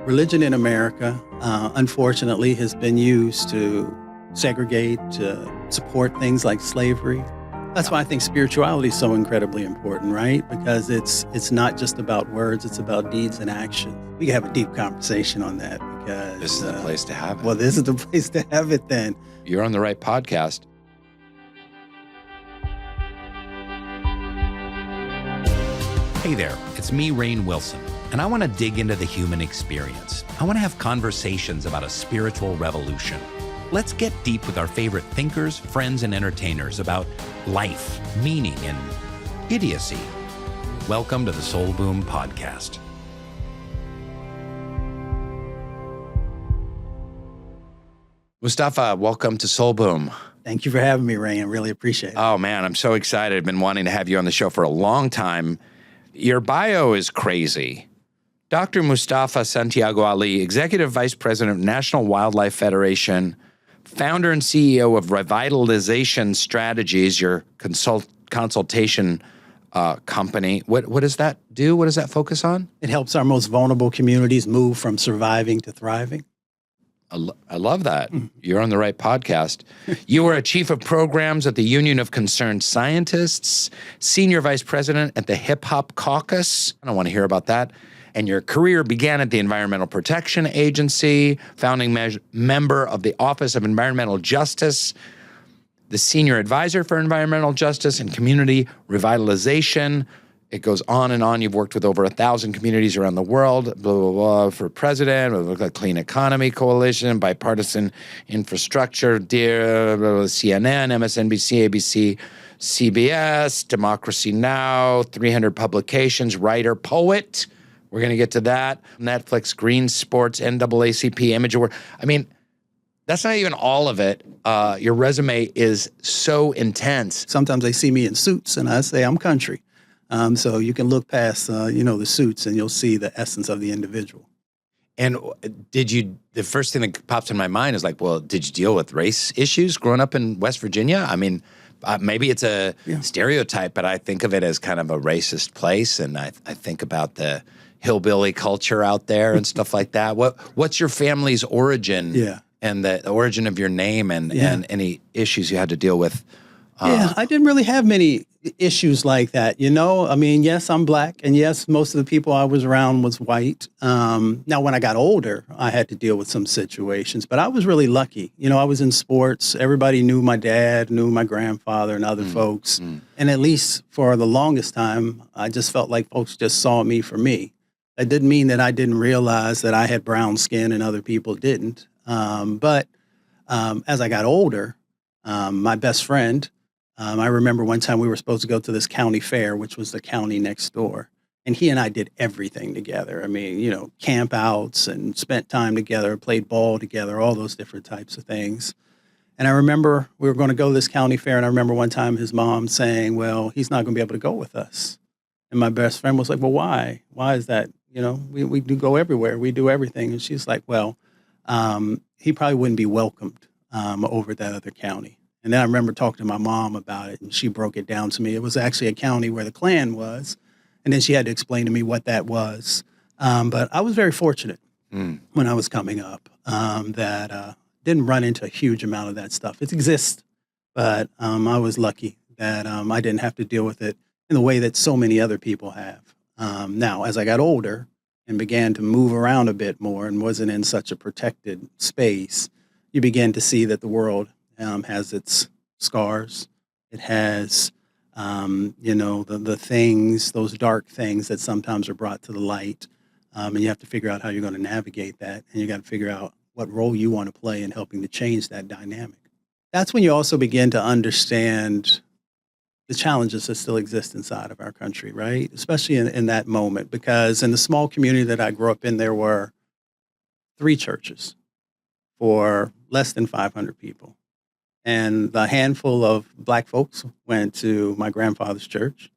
Religion in America, unfortunately, has been used to segregate, to support things like slavery. That's why I think spirituality is so incredibly important, right? Because it's not just about words, it's about deeds and action. We can have a deep conversation on that because... This is the place to have it. Well, this is the place to have it then. You're on the right podcast. Hey there, it's me, Rainn Wilson, and I want to dig into the human experience. I want to have conversations about a spiritual revolution. Let's get deep with our favorite thinkers, friends, and entertainers about life, meaning, and idiocy. Welcome to the Soul Boom Podcast. Mustafa, welcome to Soul Boom. Thank you for having me, Rainn. I really appreciate it. Oh, man, I'm so excited. I've been wanting to have you on the show for a long time. Your bio is crazy. Dr. Mustafa Santiago Ali, Executive Vice President of National Wildlife Federation, founder and CEO of Revitalization Strategies, your consultation company. What does that do? What does that focus on? It helps our most vulnerable communities move from surviving to thriving. I love that. You're on the right podcast. You were a chief of programs at the Union of Concerned Scientists, senior vice president at the Hip Hop Caucus. I don't want to hear about that. And your career began at the Environmental Protection Agency, founding member of the Office of Environmental Justice, the senior advisor for environmental justice and community revitalization. It goes on and on. You've worked with over 1,000 communities around the world, blah, blah, blah, for president, with Clean Economy Coalition, Bipartisan Infrastructure, CNN, MSNBC, ABC, CBS, Democracy Now!, 300 publications, writer, poet. We're going to get to that. Netflix, Green Sports, NAACP, Image Award. I mean, that's not even all of it. Your resume is so intense. Sometimes they see me in suits and I say I'm country. So you can look past, the suits and you'll see the essence of the individual. And the first thing that pops in my mind is like, well, did you deal with race issues growing up in West Virginia? I mean, maybe it's a stereotype, but I think of it as kind of a racist place. And I think about the hillbilly culture out there and stuff like that. What's your family's origin? Yeah. And the origin of your name and any issues you had to deal with? I didn't really have many issues like that, I mean, yes, I'm black, and yes, most of the people I was around was white. Now, when I got older, I had to deal with some situations, but I was really lucky. I was in sports. Everybody knew my dad, knew my grandfather, and other folks. And at least for the longest time, I just felt like folks just saw me for me. That didn't mean that I didn't realize that I had brown skin and other people didn't. But as I got older, my best friend, I remember one time we were supposed to go to this county fair, which was the county next door. And he and I did everything together. I mean, camp outs and spent time together, played ball together, all those different types of things. And I remember we were going to go to this county fair. And I remember one time his mom saying, well, he's not going to be able to go with us. And my best friend was like, well, why? Why is that? We do go everywhere. We do everything. And she's like, well, he probably wouldn't be welcomed over that other county. And then I remember talking to my mom about it, and she broke it down to me. It was actually a county where the Klan was, and then she had to explain to me what that was. But I was very fortunate when I was coming up that didn't run into a huge amount of that stuff. It exists, but I was lucky that I didn't have to deal with it in the way that so many other people have. Now, as I got older and began to move around a bit more and wasn't in such a protected space, you began to see that the world has its scars. It has, the things, those dark things that sometimes are brought to the light. And you have to figure out how you're going to navigate that. And you got to figure out what role you want to play in helping to change that dynamic. That's when you also begin to understand the challenges that still exist inside of our country, right? Especially in that moment, because in the small community that I grew up in, there were 3 churches for less than 500 people. And the handful of black folks went to my grandfather's church,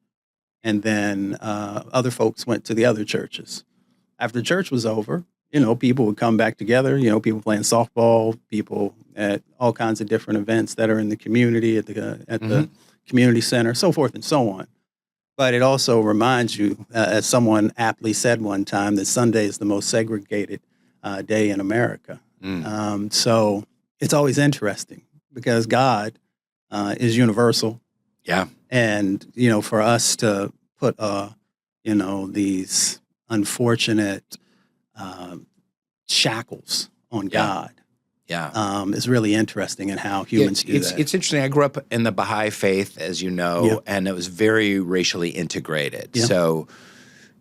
and then other folks went to the other churches. After church was over, people would come back together, people playing softball, people at all kinds of different events that are in the community, at the community center, so forth and so on. But it also reminds you, as someone aptly said one time, that Sunday is the most segregated day in America. Mm. So it's always interesting because God is universal. Yeah. And, for us to put, these unfortunate shackles on Yeah. God Yeah. is really interesting in how humans do that. It's interesting. I grew up in the Baha'i faith, as you know, Yeah. and it was very racially integrated. Yeah. So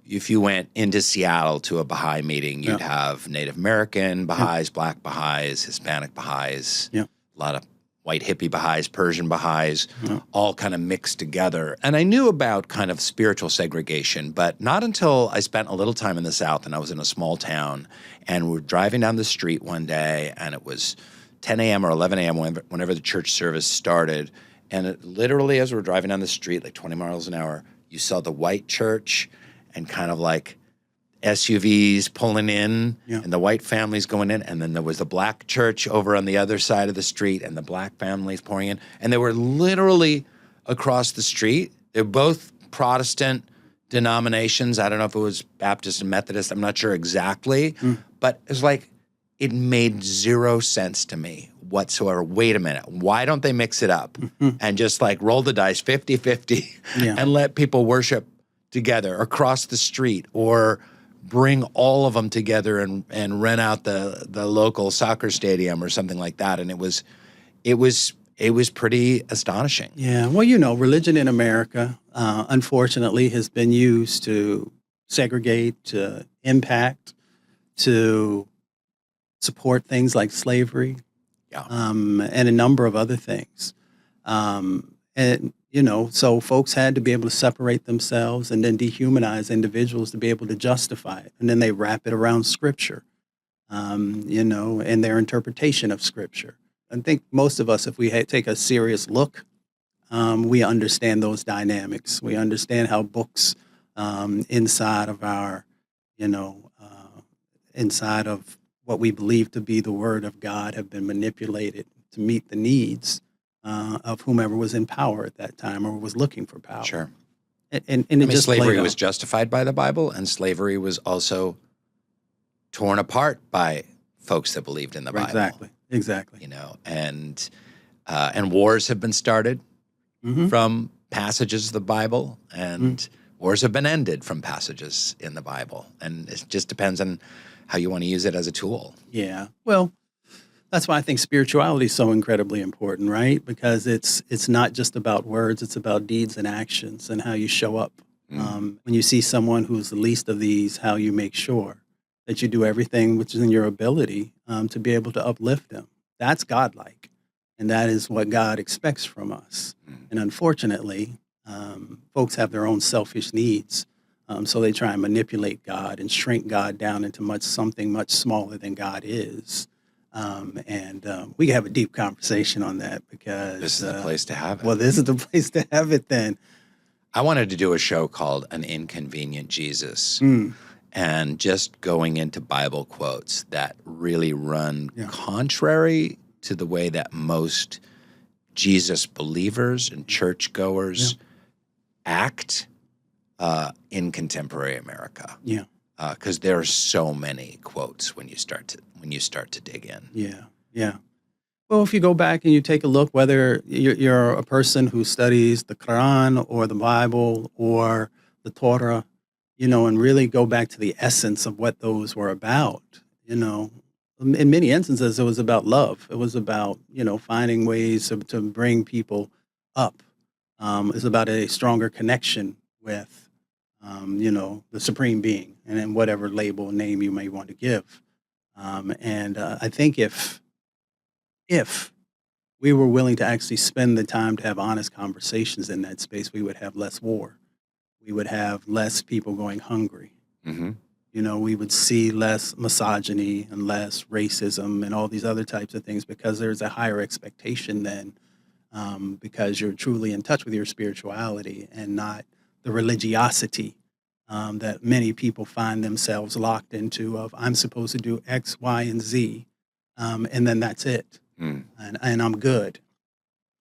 if you went into Seattle to a Baha'i meeting, you'd have Native American Baha'is, Black Baha'is, Hispanic Baha'is, a lot of white hippie Baha'is, Persian Baha'is, all kind of mixed together. And I knew about kind of spiritual segregation, but not until I spent a little time in the South and I was in a small town and we're driving down the street one day and it was 10 a.m. or 11 a.m. whenever the church service started. And it literally, as we're driving down the street, like 20 miles an hour, you saw the white church and kind of like SUVs pulling in and the white families going in. And then there was the black church over on the other side of the street and the black families pouring in. And they were literally across the street. They're both Protestant denominations. I don't know if it was Baptist and Methodist. I'm not sure exactly. But it's like, it made zero sense to me whatsoever. Wait a minute. Why don't they mix it up and just like roll the dice 50-50 and let people worship together across the street, or bring all of them together and rent out the local soccer stadium or something like that? And it was pretty astonishing. Yeah. Well, religion in America, unfortunately, has been used to segregate, to impact, to support things like slavery, and a number of other things. So folks had to be able to separate themselves and then dehumanize individuals to be able to justify it. And then they wrap it around Scripture, and their interpretation of Scripture. I think most of us, if we take a serious look, we understand those dynamics. We understand how books inside of our, inside of what we believe to be the Word of God have been manipulated to meet the needs of whomever was in power at that time or was looking for power. Sure. And it just slavery was justified by the Bible, and slavery was also torn apart by folks that believed in the Bible. Exactly. And wars have been started from passages of the Bible, and wars have been ended from passages in the Bible. And it just depends on how you want to use it as a tool. Yeah. Well, that's why I think spirituality is so incredibly important, right? Because it's not just about words, it's about deeds and actions and how you show up. When you see someone who's the least of these, how you make sure that you do everything which is in your ability to be able to uplift them. That's godlike, and that is what God expects from us. And unfortunately, folks have their own selfish needs, so they try and manipulate God and shrink God down into something much smaller than God is. We can have a deep conversation on that because this is the place to have it. Well, this is the place to have it then. I wanted to do a show called An Inconvenient Jesus, and just going into Bible quotes that really run contrary to the way that most Jesus believers and churchgoers act in contemporary America. Yeah. Because there are so many quotes when you start to dig in. Yeah. Well, if you go back and you take a look, whether you're a person who studies the Quran or the Bible or the Torah, and really go back to the essence of what those were about, in many instances, it was about love. It was about, finding ways to bring people up. It's about a stronger connection with, the Supreme Being and in whatever label name you may want to give. I think if we were willing to actually spend the time to have honest conversations in that space, we would have less war. We would have less people going hungry. We would see less misogyny and less racism and all these other types of things because there's a higher expectation then because you're truly in touch with your spirituality and not the religiosity that many people find themselves locked into of I'm supposed to do X, Y, and Z, and then that's it, and I'm good.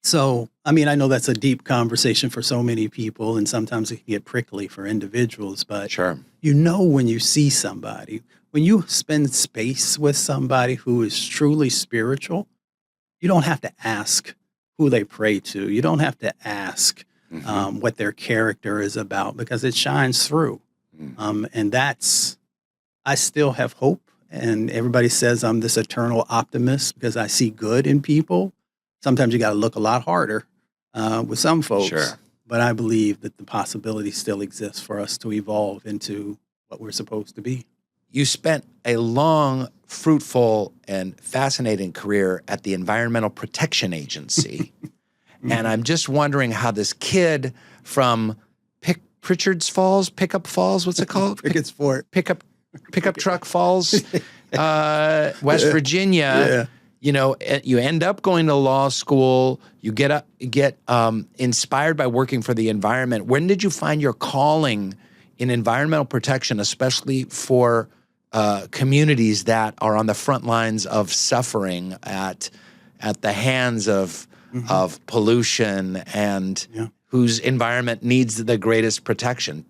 So, I mean, I know that's a deep conversation for so many people, and sometimes it can get prickly for individuals, but Sure. you know when you see somebody, when you spend space with somebody who is truly spiritual, you don't have to ask who they pray to. You don't have to ask what their character is about because it shines through. And I still have hope. And everybody says I'm this eternal optimist because I see good in people. Sometimes you got to look a lot harder with some folks. Sure. But I believe that the possibility still exists for us to evolve into what we're supposed to be. You spent a long, fruitful, and fascinating career at the Environmental Protection Agency. And I'm just wondering how this kid from Pritchard's Falls, Pickup Falls, what's it called? Pickett's Fort. Pickup Truck Falls, West Virginia. You know, you end up going to law school. You get inspired by working for the environment. When did you find your calling in environmental protection, especially for communities that are on the front lines of suffering at the hands of pollution and whose environment needs the greatest protection?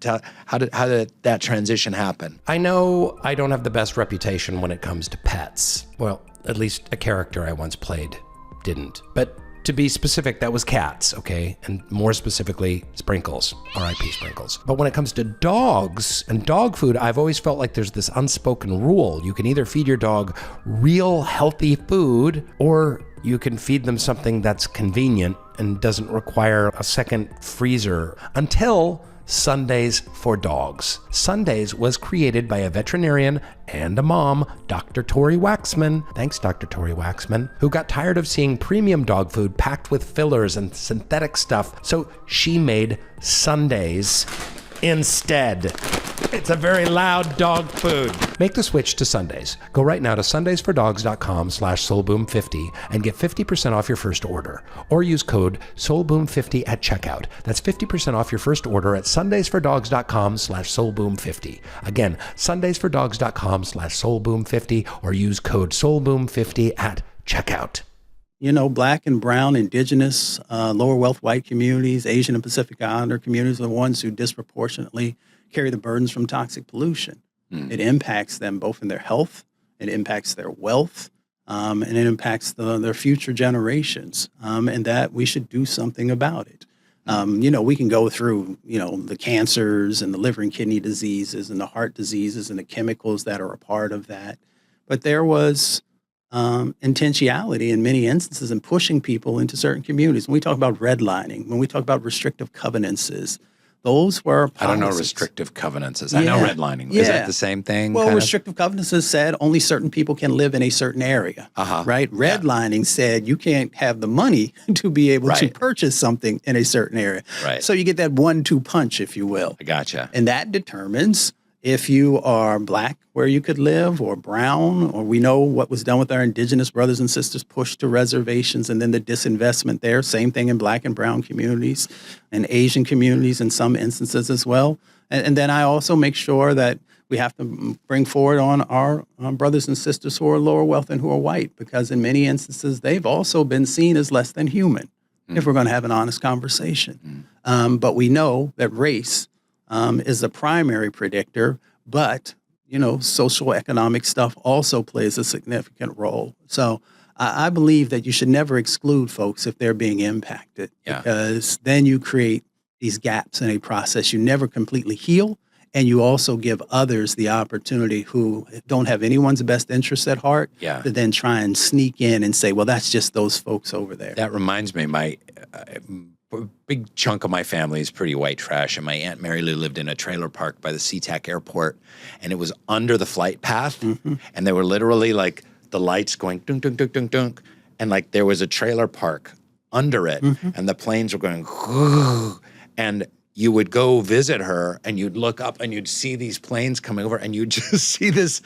How did that transition happen? I know I don't have the best reputation when it comes to pets. Well, at least a character I once played didn't. But to be specific, that was cats, okay? And more specifically, Sprinkles, R.I.P. Sprinkles. But when it comes to dogs and dog food, I've always felt like there's this unspoken rule. You can either feed your dog real healthy food, or you can feed them something that's convenient and doesn't require a second freezer until Sundays for Dogs. Sundays was created by a veterinarian and a mom, Dr. Tori Waxman. Thanks, Dr. Tori Waxman, who got tired of seeing premium dog food packed with fillers and synthetic stuff, so she made Sundays instead. It's a very loud dog food. Make the switch to Sundays. Go right now to sundaysfordogs.com/soulboom50 and get 50% off your first order. Or use code soulboom50 at checkout. That's 50% off your first order at sundaysfordogs.com/soulboom50. Again, sundaysfordogs.com/soulboom50 or use code soulboom50 at checkout. You know, Black and brown, indigenous, lower wealth white communities, Asian and Pacific Islander communities are the ones who disproportionately carry the burdens from toxic pollution. It impacts them both in their health, it impacts their wealth, and it impacts their future generations, and that we should do something about it. You know, we can go through, you know, the cancers and the liver and kidney diseases and the heart diseases and the chemicals that are a part of that. But there was intentionality in many instances in pushing people into certain communities. When we talk about redlining, when we talk about restrictive covenances, those were policies. I don't know restrictive covenances. I know redlining. Is that the same thing? Well, restrictive covenances said only certain people can live in a certain area, right? Redlining said you can't have the money to be able to purchase something in a certain area. Right. So you get that 1-2 punch, if you will. I gotcha. And that determines if you are Black, where you could live, or brown, or we know what was done with our indigenous brothers and sisters pushed to reservations and then the disinvestment there. Same thing in Black and brown communities and Asian communities in some instances as well. And then I also make sure that we have to bring forward on our brothers and sisters who are lower wealth and who are white, because in many instances, they've also been seen as less than human, if we're going to have an honest conversation. But we know that race is the primary predictor, but, you know, social economic stuff also plays a significant role. So I believe that you should never exclude folks if they're being impacted, because then you create these gaps in a process. You never completely heal, and you also give others the opportunity who don't have anyone's best interest at heart to then try and sneak in and say, well, that's just those folks over there. That reminds me, my big chunk of my family is pretty white trash, and my Aunt Mary Lou lived in a trailer park by the SeaTac airport, and it was under the flight path, and they were literally like the lights going dunk, dunk, dunk, dunk, dunk, and like there was a trailer park under it, and the planes were going, and you would go visit her, and you'd look up, and you'd see these planes coming over, and you'd just see this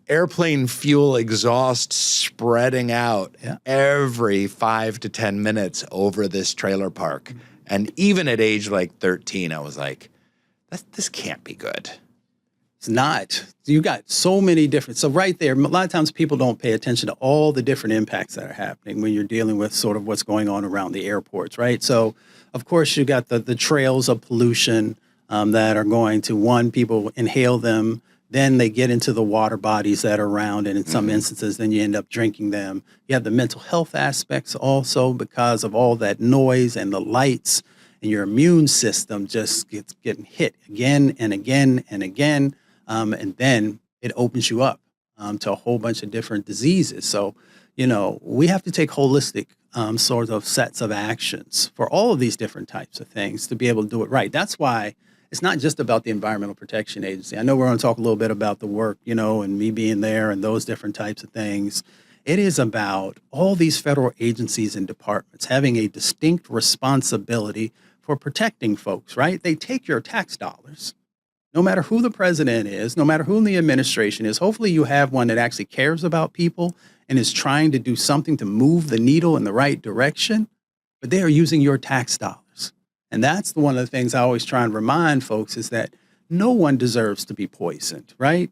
airplane fuel exhaust spreading out every 5 to 10 minutes over this trailer park. And even at age like 13, I was like, this can't be good. It's not. You got so many different. So right there, a lot of times people don't pay attention to all the different impacts that are happening when you're dealing with sort of what's going on around the airports, right? So, of course, you got the trails of pollution that are going to, one, people inhale them, then they get into the water bodies that are around, and in some instances, then you end up drinking them. You have the mental health aspects also because of all that noise and the lights, and your immune system just gets getting hit again and again and again. And then it opens you up to a whole bunch of different diseases. So, we have to take holistic sort of sets of actions for all of these different types of things to be able to do it right. That's why it's not just about the Environmental Protection Agency. I know we're going to talk a little bit about the work, and me being there and those different types of things. It is about all these federal agencies and departments having a distinct responsibility for protecting folks, right? They take your tax dollars. No matter who the president is, no matter who the administration is, hopefully you have one that actually cares about people and is trying to do something to move the needle in the right direction, but they are using your tax dollars. And that's one of the things I always try and remind folks is that no one deserves to be poisoned, right?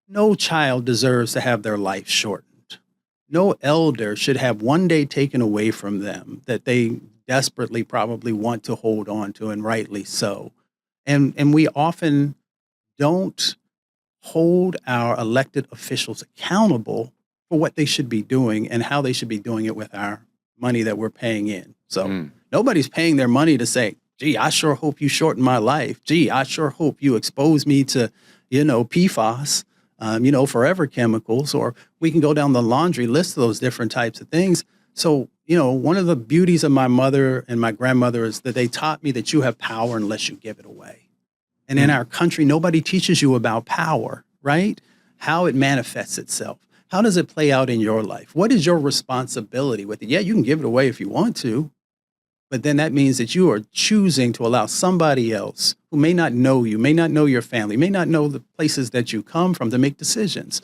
No child deserves to have their life shortened. No elder should have one day taken away from them that they desperately probably want to hold on to, and rightly so. And we often don't hold our elected officials accountable for what they should be doing and how they should be doing it with our money that we're paying in. So nobody's paying their money to say, gee, I sure hope you shorten my life. Gee, I sure hope you expose me to, PFAS, forever chemicals, or we can go down the laundry list of those different types of things. So, one of the beauties of my mother and my grandmother is that they taught me that you have power unless you give it away. And in our country, nobody teaches you about power, right? How it manifests itself. How does it play out in your life? What is your responsibility with it? Yeah, you can give it away if you want to, but then that means that you are choosing to allow somebody else who may not know you, may not know your family, may not know the places that you come from to make decisions.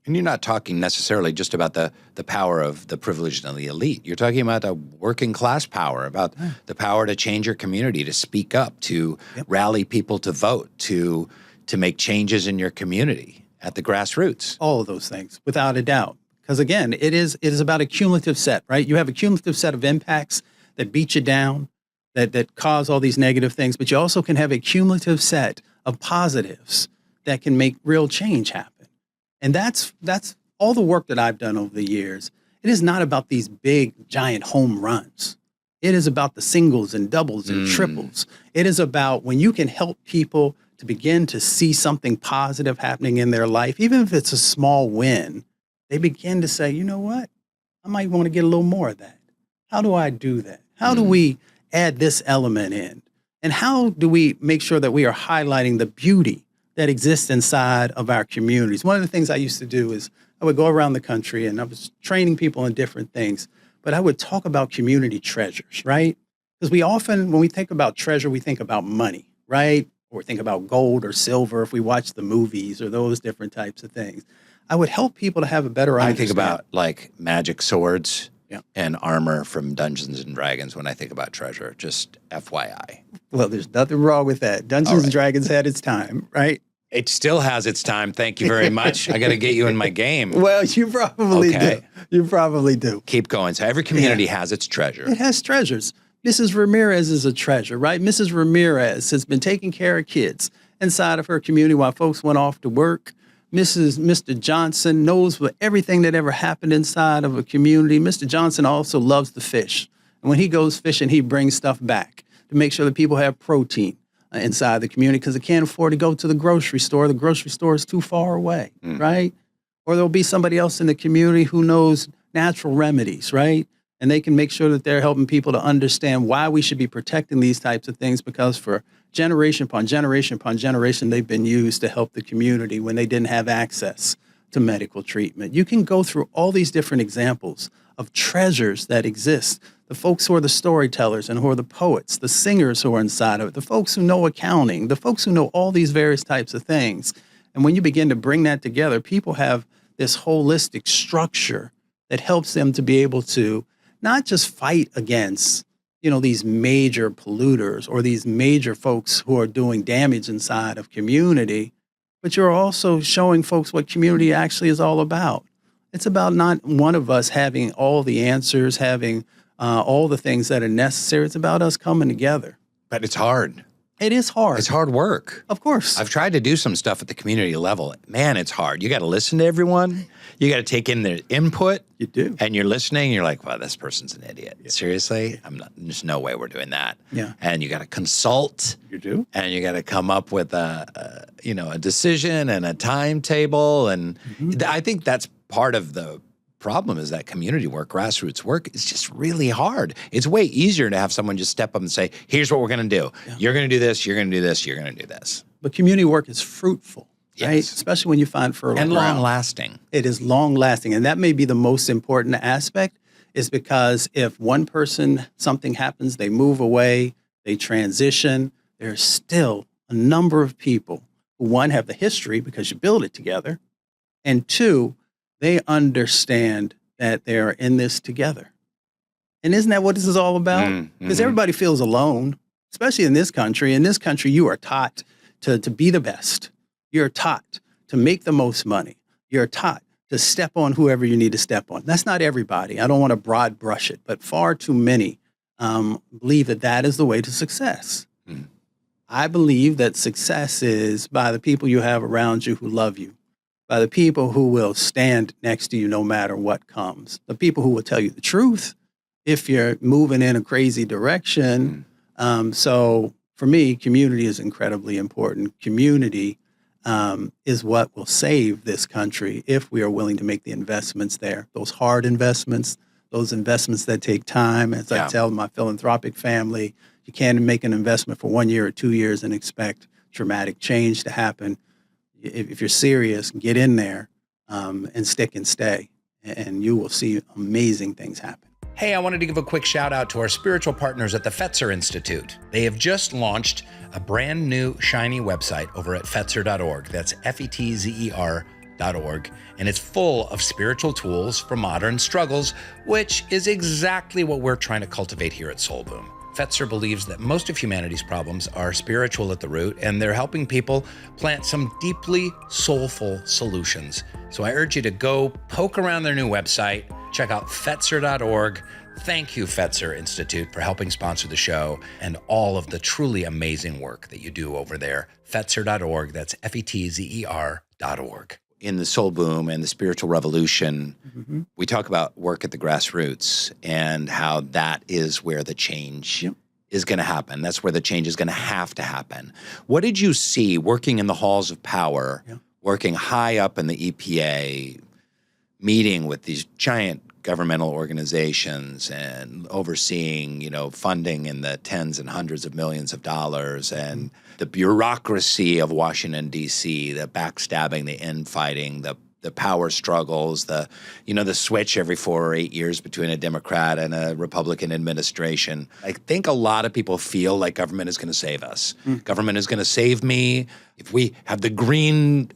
And you're not talking necessarily just about the power of the privileged and the elite. You're talking about a working class power, about the power to change your community, to speak up, to rally people to vote, to make changes in your community at the grassroots. All of those things, without a doubt. Because again, it is about a cumulative set, right? You have a cumulative set of impacts that beat you down, that cause all these negative things, but you also can have a cumulative set of positives that can make real change happen. And that's all the work that I've done over the years. It is not about these big, giant home runs. It is about the singles and doubles and triples. It is about when you can help people to begin to see something positive happening in their life, even if it's a small win, they begin to say, you know what? I might want to get a little more of that. How do I do that? How do we add this element in? And how do we make sure that we are highlighting the beauty that exists inside of our communities? One of the things I used to do is I would go around the country and I was training people in different things, but I would talk about community treasures, right? Because we often, when we think about treasure, we think about money, right? Or think about gold or silver if we watch the movies or those different types of things. I would help people to have a better understanding. I think about like magic swords and armor from Dungeons and Dragons when I think about treasure, just FYI. Well, there's nothing wrong with that. Dungeons and Dragons had its time, right? It still has its time. Thank you very much. I got to get you in my game. Well, you probably do. You probably do. Keep going. So every community has its treasure. It has treasures. Mrs. Ramirez is a treasure, right? Mrs. Ramirez has been taking care of kids inside of her community while folks went off to work. Mr. Johnson knows everything that ever happened inside of a community. Mr. Johnson also loves to fish. And when he goes fishing, he brings stuff back to make sure that people have protein inside the community because they can't afford to go to the grocery store. The grocery store is too far away, right? Or there'll be somebody else in the community who knows natural remedies, right? And they can make sure that they're helping people to understand why we should be protecting these types of things because for generation upon generation upon generation, they've been used to help the community when they didn't have access to medical treatment. You can go through all these different examples of treasures that exist. The folks who are the storytellers and who are the poets, the singers who are inside of it, the folks who know accounting, the folks who know all these various types of things. And when you begin to bring that together, people have this holistic structure that helps them to be able to not just fight against, these major polluters or these major folks who are doing damage inside of community, but you're also showing folks what community actually is all about. It's about not one of us having all the answers, having all the things that are necessary. It's about us coming together. But it's hard. It is hard. It's hard work. Of course. I've tried to do some stuff at the community level. Man, it's hard. You got to listen to everyone. You got to take in their input. You do. And you're listening. You're like, wow, this person's an idiot. Yeah. Seriously? There's no way we're doing that. Yeah. And you got to consult. You do. And you got to come up with a decision and a timetable. And I think that's part of the problem is that community work, grassroots work is just really hard. It's way easier to have someone just step up and say, here's what we're going to do. Yeah. You're going to do this, you're going to do this, you're going to do this. But community work is fruitful, right? Yes. Especially when you find fertile and ground. long lasting. It is long lasting. And that may be the most important aspect is because if one person, something happens, they move away, they transition, there's still a number of people who, one, have the history because you build it together, and two, they understand that they're in this together. And isn't that what this is all about? Because everybody feels alone, especially in this country. In this country, you are taught to be the best. You're taught to make the most money. You're taught to step on whoever you need to step on. That's not everybody. I don't want to broad brush it, but far too many believe that that is the way to success. I believe that success is by the people you have around you who love you, by the people who will stand next to you no matter what comes, the people who will tell you the truth if you're moving in a crazy direction. So for me, community is incredibly important. Community is what will save this country if we are willing to make the investments there, those hard investments, those investments that take time. As I tell my philanthropic family, you can't make an investment for 1 year or 2 years and expect dramatic change to happen. If you're serious, get in there and stick and stay, and you will see amazing things happen. Hey, I wanted to give a quick shout out to our spiritual partners at the Fetzer Institute. They have just launched a brand new shiny website over at fetzer.org. That's FETZER.org. And it's full of spiritual tools for modern struggles, which is exactly what we're trying to cultivate here at Soul Boom. Fetzer believes that most of humanity's problems are spiritual at the root, and they're helping people plant some deeply soulful solutions. So I urge you to go poke around their new website, check out Fetzer.org. Thank you, Fetzer Institute, for helping sponsor the show and all of the truly amazing work that you do over there. Fetzer.org, that's FETZER.org. In the Soul Boom and the spiritual revolution, we talk about work at the grassroots and how that is where the change is going to happen. That's where the change is going to have to happen. What did you see working in the halls of power, working high up in the EPA, meeting with these giant governmental organizations and overseeing, funding in the tens and hundreds of millions of dollars and the bureaucracy of Washington, D.C., the backstabbing, the infighting, the power struggles, the switch every 4 or 8 years between a Democrat and a Republican administration. I think a lot of people feel like government is going to save us. Government is going to save me. If we have the green,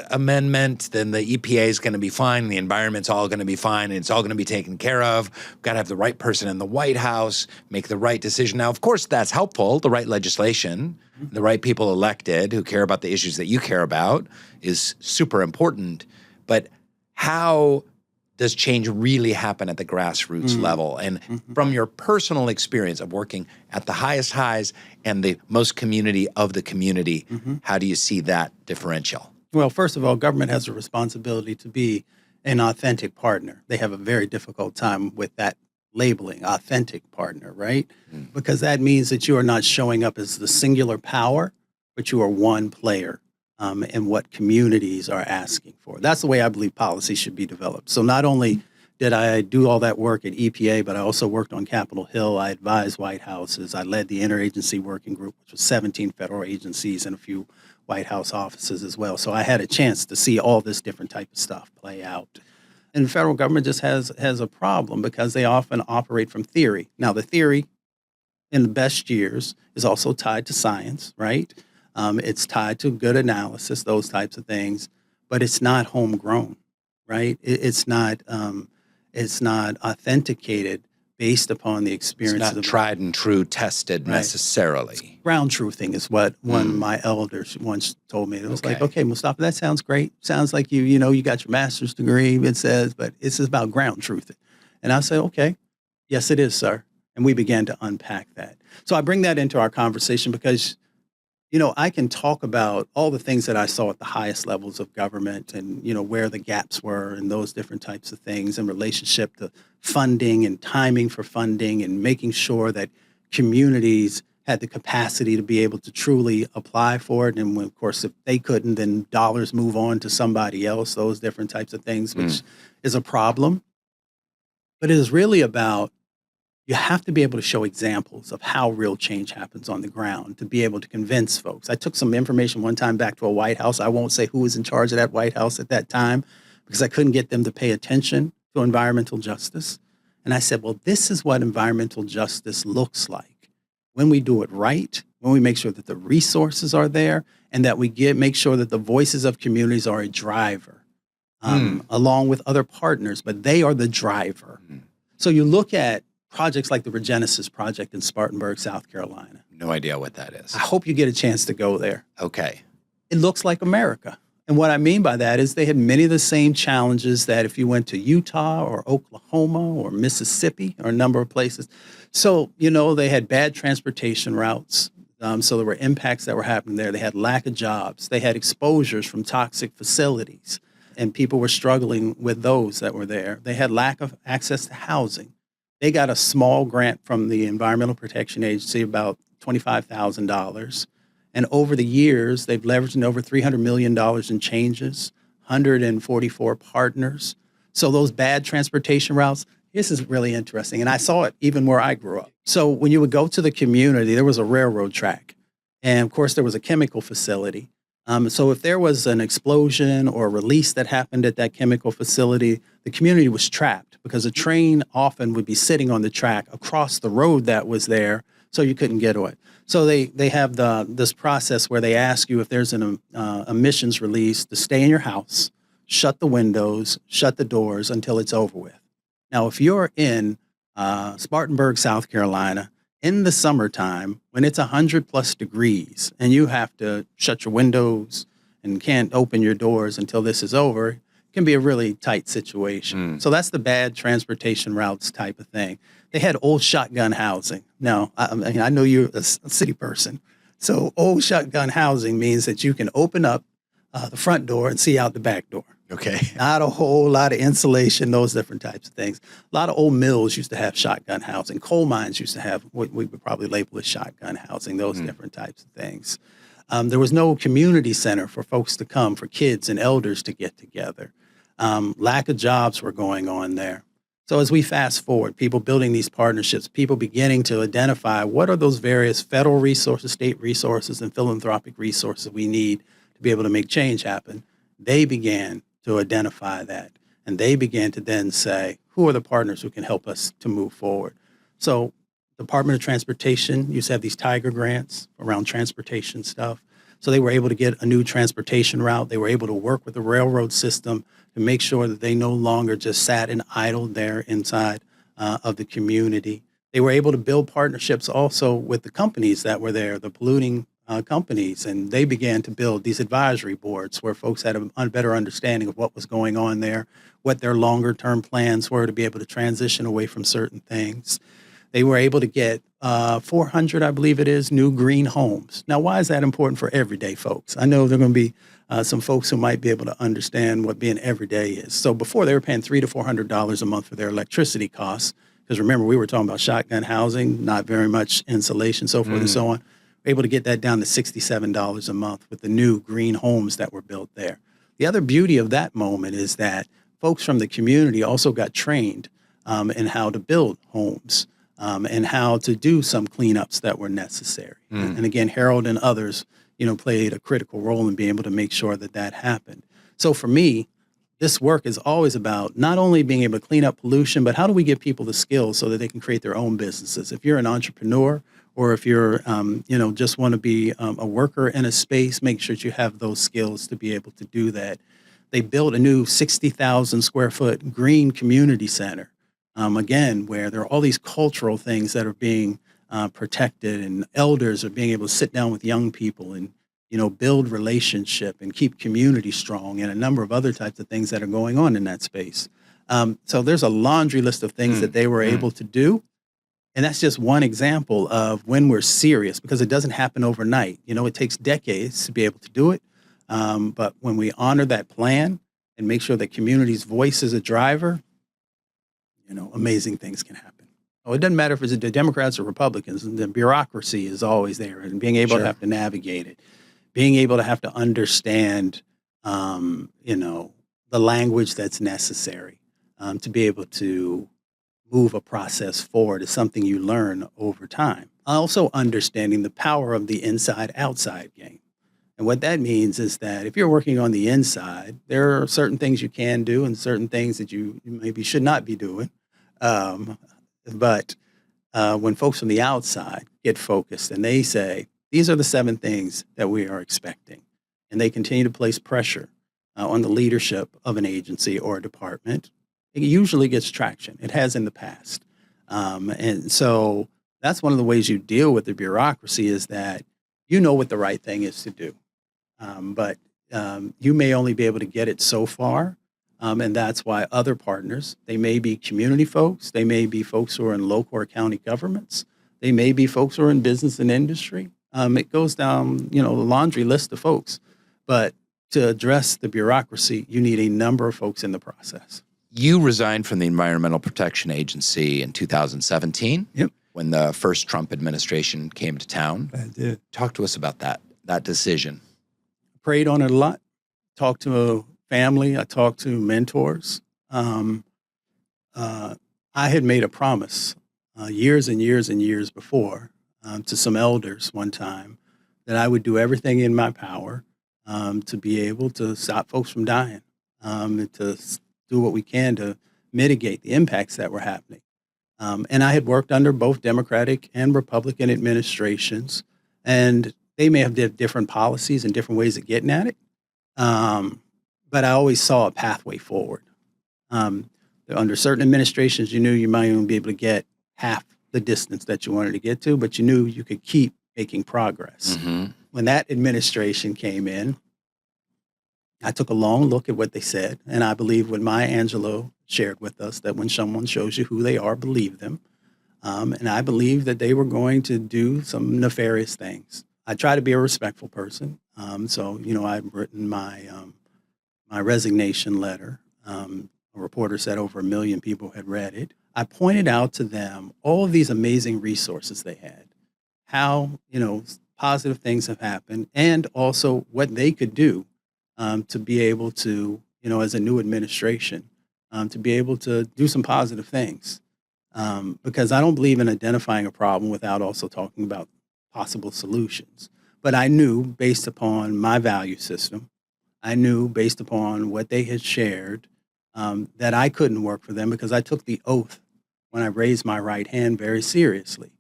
amendment, then the EPA is going to be fine. The environment's all going to be fine. And it's all going to be taken care of. We've got to have the right person in the White House, make the right decision. Now, of course, that's helpful. The right legislation, the right people elected who care about the issues that you care about is super important. But how does change really happen at the grassroots level? And from your personal experience of working at the highest highs and the most community of the community, how do you see that differential? Well, first of all, government has a responsibility to be an authentic partner. They have a very difficult time with that labeling, authentic partner, right? Because that means that you are not showing up as the singular power, but you are one player in what communities are asking for. That's the way I believe policy should be developed. So not only did I do all that work at EPA, but I also worked on Capitol Hill. I advised White Houses. I led the interagency working group, which was 17 federal agencies and a few White House offices as well. So I had a chance to see all this different type of stuff play out. And the federal government just has a problem because they often operate from theory. Now, the theory in the best years is also tied to science, right? It's tied to good analysis, those types of things, but it's not homegrown, right? It's not authenticated based upon the It's experiences not of tried and true tested necessarily. ground truthing is what one of my elders once told me. It was like, Okay. okay, Mustafa, that sounds great. Sounds like you got your master's degree, it says, but it's about ground truthing. And I said, okay, yes, it is, sir. And we began to unpack that. So I bring that into our conversation because, I can talk about all the things that I saw at the highest levels of government and, where the gaps were and those different types of things in relationship to funding and timing for funding and making sure that communities had the capacity to be able to truly apply for it. And when, of course, if they couldn't, then dollars move on to somebody else, those different types of things, which is a problem. But it is really about you have to be able to show examples of how real change happens on the ground to be able to convince folks. I took some information one time back to a White House. I won't say who was in charge of that White House at that time because I couldn't get them to pay attention to environmental justice. And I said, well, this is what environmental justice looks like when we do it right, when we make sure that the resources are there and that we make sure that the voices of communities are a driver along with other partners, but they are the driver. So you look at projects like the Regenesis Project in Spartanburg, South Carolina. No idea what that is. I hope you get a chance to go there. Okay. It looks like America. And what I mean by that is they had many of the same challenges that if you went to Utah or Oklahoma or Mississippi or a number of places. So, they had bad transportation routes. So there were impacts that were happening there. They had lack of jobs. They had exposures from toxic facilities, and people were struggling with those that were there. They had lack of access to housing. They got a small grant from the Environmental Protection Agency, about $25,000. And over the years, they've leveraged in over $300 million in changes, 144 partners. So those bad transportation routes, this is really interesting. And I saw it even where I grew up. So when you would go to the community, there was a railroad track. And of course, there was a chemical facility. So if there was an explosion or a release that happened at that chemical facility, the community was trapped because a train often would be sitting on the track across the road that was there, so you couldn't get away. So they have this process where they ask you if there's an emissions release to stay in your house, shut the windows, shut the doors until it's over with. Now, if you're in Spartanburg, South Carolina, in the summertime, when it's 100 plus degrees and you have to shut your windows and can't open your doors until this is over, it can be a really tight situation. So that's the bad transportation routes type of thing. They had old shotgun housing. Now, I know you're a city person. So old shotgun housing means that you can open up the front door and see out the back door. Okay. Not a whole lot of insulation, those different types of things. A lot of old mills used to have shotgun housing. Coal mines used to have what we would probably label as shotgun housing, those different types of things. There was no community center for folks to come, for kids and elders to get together. Lack of jobs were going on there. So as we fast forward, people building these partnerships, people beginning to identify what are those various federal resources, state resources, and philanthropic resources we need to be able to make change happen, they began to identify that. And they began to then say, who are the partners who can help us to move forward? So Department of Transportation used to have these Tiger grants around transportation stuff. So they were able to get a new transportation route. They were able to work with the railroad system to make sure that they no longer just sat and idled there inside of the community. They were able to build partnerships also with the companies that were there, the polluting companies, and they began to build these advisory boards where folks had a better understanding of what was going on there, what their longer term plans were to be able to transition away from certain things. They were able to get 400, I believe it is, new green homes. Now, why is that important for everyday folks? I know there are going to be some folks who might be able to understand what being everyday is. So before they were paying $300 to $400 a month for their electricity costs, because remember, we were talking about shotgun housing, not very much insulation, so forth and so on. Able to get that down to $67 a month with the new green homes that were built there. The other beauty of that moment is that folks from the community also got trained in how to build homes and how to do some cleanups that were necessary. And again, Harold and others, played a critical role in being able to make sure that that happened. So for me, this work is always about not only being able to clean up pollution, but how do we give people the skills so that they can create their own businesses? If you're an entrepreneur, or if you're, just want to be a worker in a space, make sure that you have those skills to be able to do that. They built a new 60,000 square foot green community center again, where there are all these cultural things that are being protected, and elders are being able to sit down with young people and, build relationship and keep community strong, and a number of other types of things that are going on in that space. So there's a laundry list of things that they were able to do. And that's just one example of when we're serious, because it doesn't happen overnight. It takes decades to be able to do it. But when we honor that plan and make sure that community's voice is a driver, amazing things can happen. Oh, it doesn't matter if it's the Democrats or Republicans. The bureaucracy is always there, and being able to have to navigate it, being able to have to understand, the language that's necessary to be able to move a process forward is something you learn over time. Also understanding the power of the inside-outside game. And what that means is that if you're working on the inside, there are certain things you can do and certain things that you maybe should not be doing. But when folks from the outside get focused and they say, these are the 7 things that we are expecting, and they continue to place pressure on the leadership of an agency or a department, it usually gets traction. It has in the past. And so that's one of the ways you deal with the bureaucracy, is that you know what the right thing is to do. But you may only be able to get it so far. And that's why other partners, they may be community folks, they may be folks who are in local or county governments, they may be folks who are in business and industry. It goes down, a laundry list of folks. But to address the bureaucracy, you need a number of folks in the process. You resigned from the Environmental Protection Agency in 2017. Yep. When the first Trump administration came to town. I did. Talk to us about that decision. Prayed on it a lot. Talked to family. I talked to mentors. I had made a promise years and years and years before to some elders one time that I would do everything in my power to be able to stop folks from dying, and to do what we can to mitigate the impacts that were happening. And I had worked under both Democratic and Republican administrations, and they may have different policies and different ways of getting at it. But I always saw a pathway forward. Under certain administrations, you knew you might even be able to get half the distance that you wanted to get to, but you knew you could keep making progress. Mm-hmm. When that administration came in, I took a long look at what they said, and I believe what Maya Angelou shared with us, that when someone shows you who they are, believe them. And I believe that they were going to do some nefarious things. I try to be a respectful person. So, I've written my resignation letter. A reporter said over 1 million people had read it. I pointed out to them all of these amazing resources they had, how, positive things have happened, and also what they could do to be able to, as a new administration, to be able to do some positive things. Because I don't believe in identifying a problem without also talking about possible solutions. But I knew, based upon my value system, I knew based upon what they had shared, that I couldn't work for them, because I took the oath when I raised my right hand very seriously.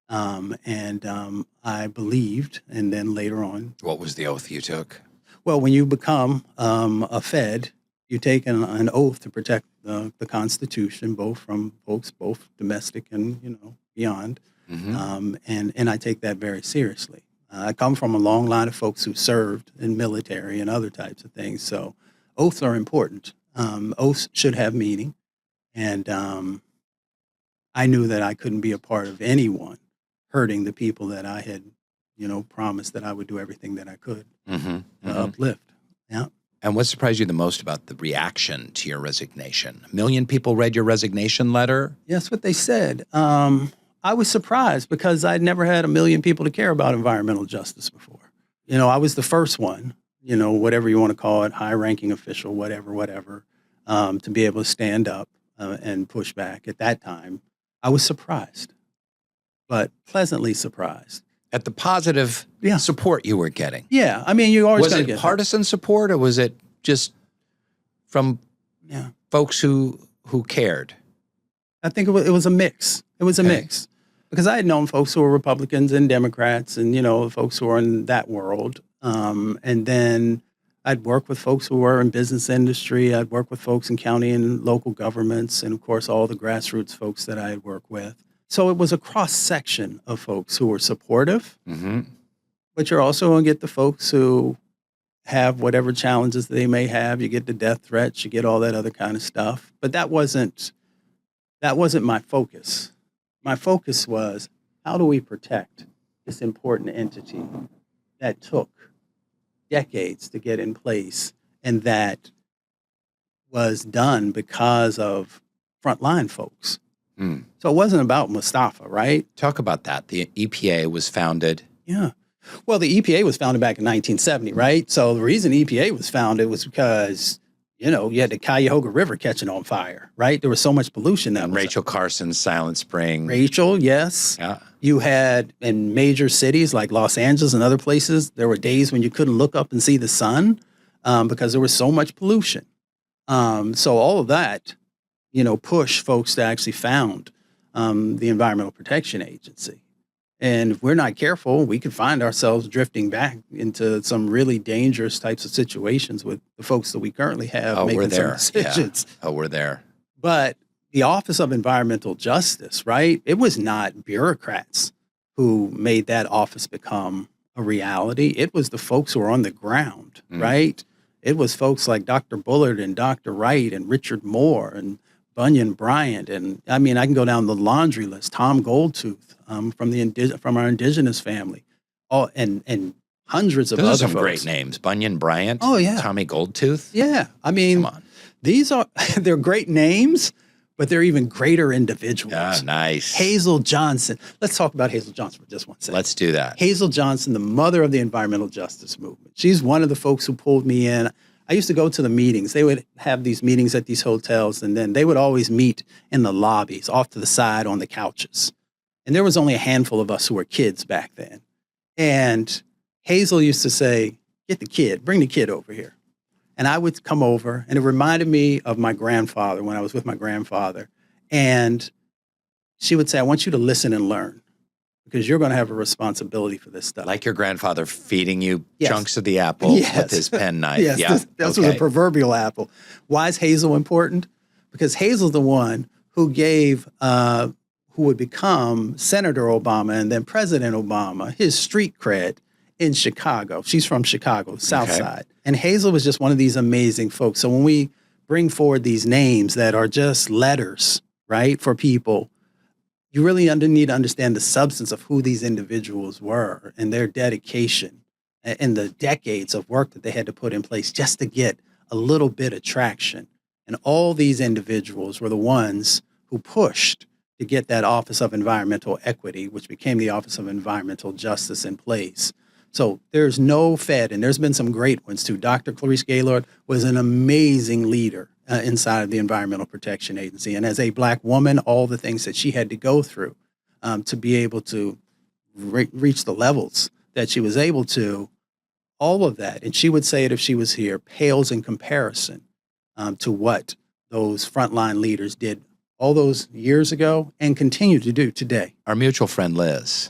And I believed, and then later on. What was the oath you took? Well, when you become a Fed, you take an oath to protect the Constitution, both from folks, both domestic and beyond. Mm-hmm. And I take that very seriously. I come from a long line of folks who served in military and other types of things. So oaths are important. Oaths should have meaning. And I knew that I couldn't be a part of anyone hurting the people that I had, promised that I would do everything that I could to uplift. Yeah. And what surprised you the most about the reaction to your resignation? 1 million people read your resignation letter? Yes, what they said. I was surprised, because I'd never had 1 million people to care about environmental justice before. I was the first one, whatever you want to call it, high-ranking official, whatever, to be able to stand up and push back. At that time, I was surprised, but pleasantly surprised. At the positive support you were getting? Yeah, I mean, you always Was gotta it get partisan support, or was it just from folks who cared? I think it was a mix. It was a mix, because I had known folks who were Republicans and Democrats, and folks who were in that world. And then I'd work with folks who were in business industry. I'd work with folks in county and local governments, and of course, all the grassroots folks that I'd work with. So it was a cross section of folks who were supportive, but you're also going to get the folks who have whatever challenges they may have. You get the death threats, you get all that other kind of stuff. But that wasn't my focus. My focus was, how do we protect this important entity that took decades to get in place, and that was done because of frontline folks. So it wasn't about Mustafa, right? Talk about that. The EPA was founded. Yeah. Well, the EPA was founded back in 1970, right? So the reason EPA was founded was because, you had the Cuyahoga River catching on fire, right? There was so much pollution that And was Rachel Carson's Silent Spring. Rachel, yes. Yeah. You had in major cities like Los Angeles and other places, there were days when you couldn't look up and see the sun because there was so much pollution. So all of that, pushed folks to actually found the Environmental Protection Agency. And if we're not careful, we could find ourselves drifting back into some really dangerous types of situations with the folks that we currently have making some decisions. Yeah. Oh, we're there. But the Office of Environmental Justice, right? It was not bureaucrats who made that office become a reality. It was the folks who were on the ground, right? It was folks like Dr. Bullard and Dr. Wright and Richard Moore and Bunyan Bryant. And I mean, I can go down the laundry list. Tom Goldtooth from our indigenous family. And hundreds of Those other are some folks. great names. Bunyan Bryant. Oh, yeah. Tommy Goldtooth. Yeah. I mean, Come on. they're great names, but they're even greater individuals. Ah, nice. Hazel Johnson. Let's talk about Hazel Johnson for just one second. Let's do that. Hazel Johnson, the mother of the environmental justice movement. She's one of the folks who pulled me in. I used to go to the meetings. They would have these meetings at these hotels, and then they would always meet in the lobbies, off to the side on the couches. And there was only a handful of us who were kids back then. And Hazel used to say, bring the kid over here. And I would come over, and it reminded me of my grandfather when I was with my grandfather. And she would say, I want you to listen and learn, because you're going to have a responsibility for this stuff. Like your grandfather feeding you Yes. chunks of the apple with his pen knife. Yes, Yeah. this was a proverbial apple. Why is Hazel important? Because Hazel's the one who gave, who would become Senator Obama and then President Obama, his street cred in Chicago. She's from Chicago, South Side. And Hazel was just one of these amazing folks. So when we bring forward these names that are just letters, right, for people, you really need to understand the substance of who these individuals were and their dedication and the decades of work that they had to put in place just to get a little bit of traction. And all these individuals were the ones who pushed to get that Office of Environmental Equity, which became the Office of Environmental Justice, in place. So there's no Fed, and there's been some great ones too. Dr. Clarice Gaylord was an amazing leader inside of the Environmental Protection Agency. And as a Black woman, all the things that she had to go through to be able to reach the levels that she was able to, all of that, and she would say it if she was here, pales in comparison to what those frontline leaders did all those years ago and continue to do today. Our mutual friend Liz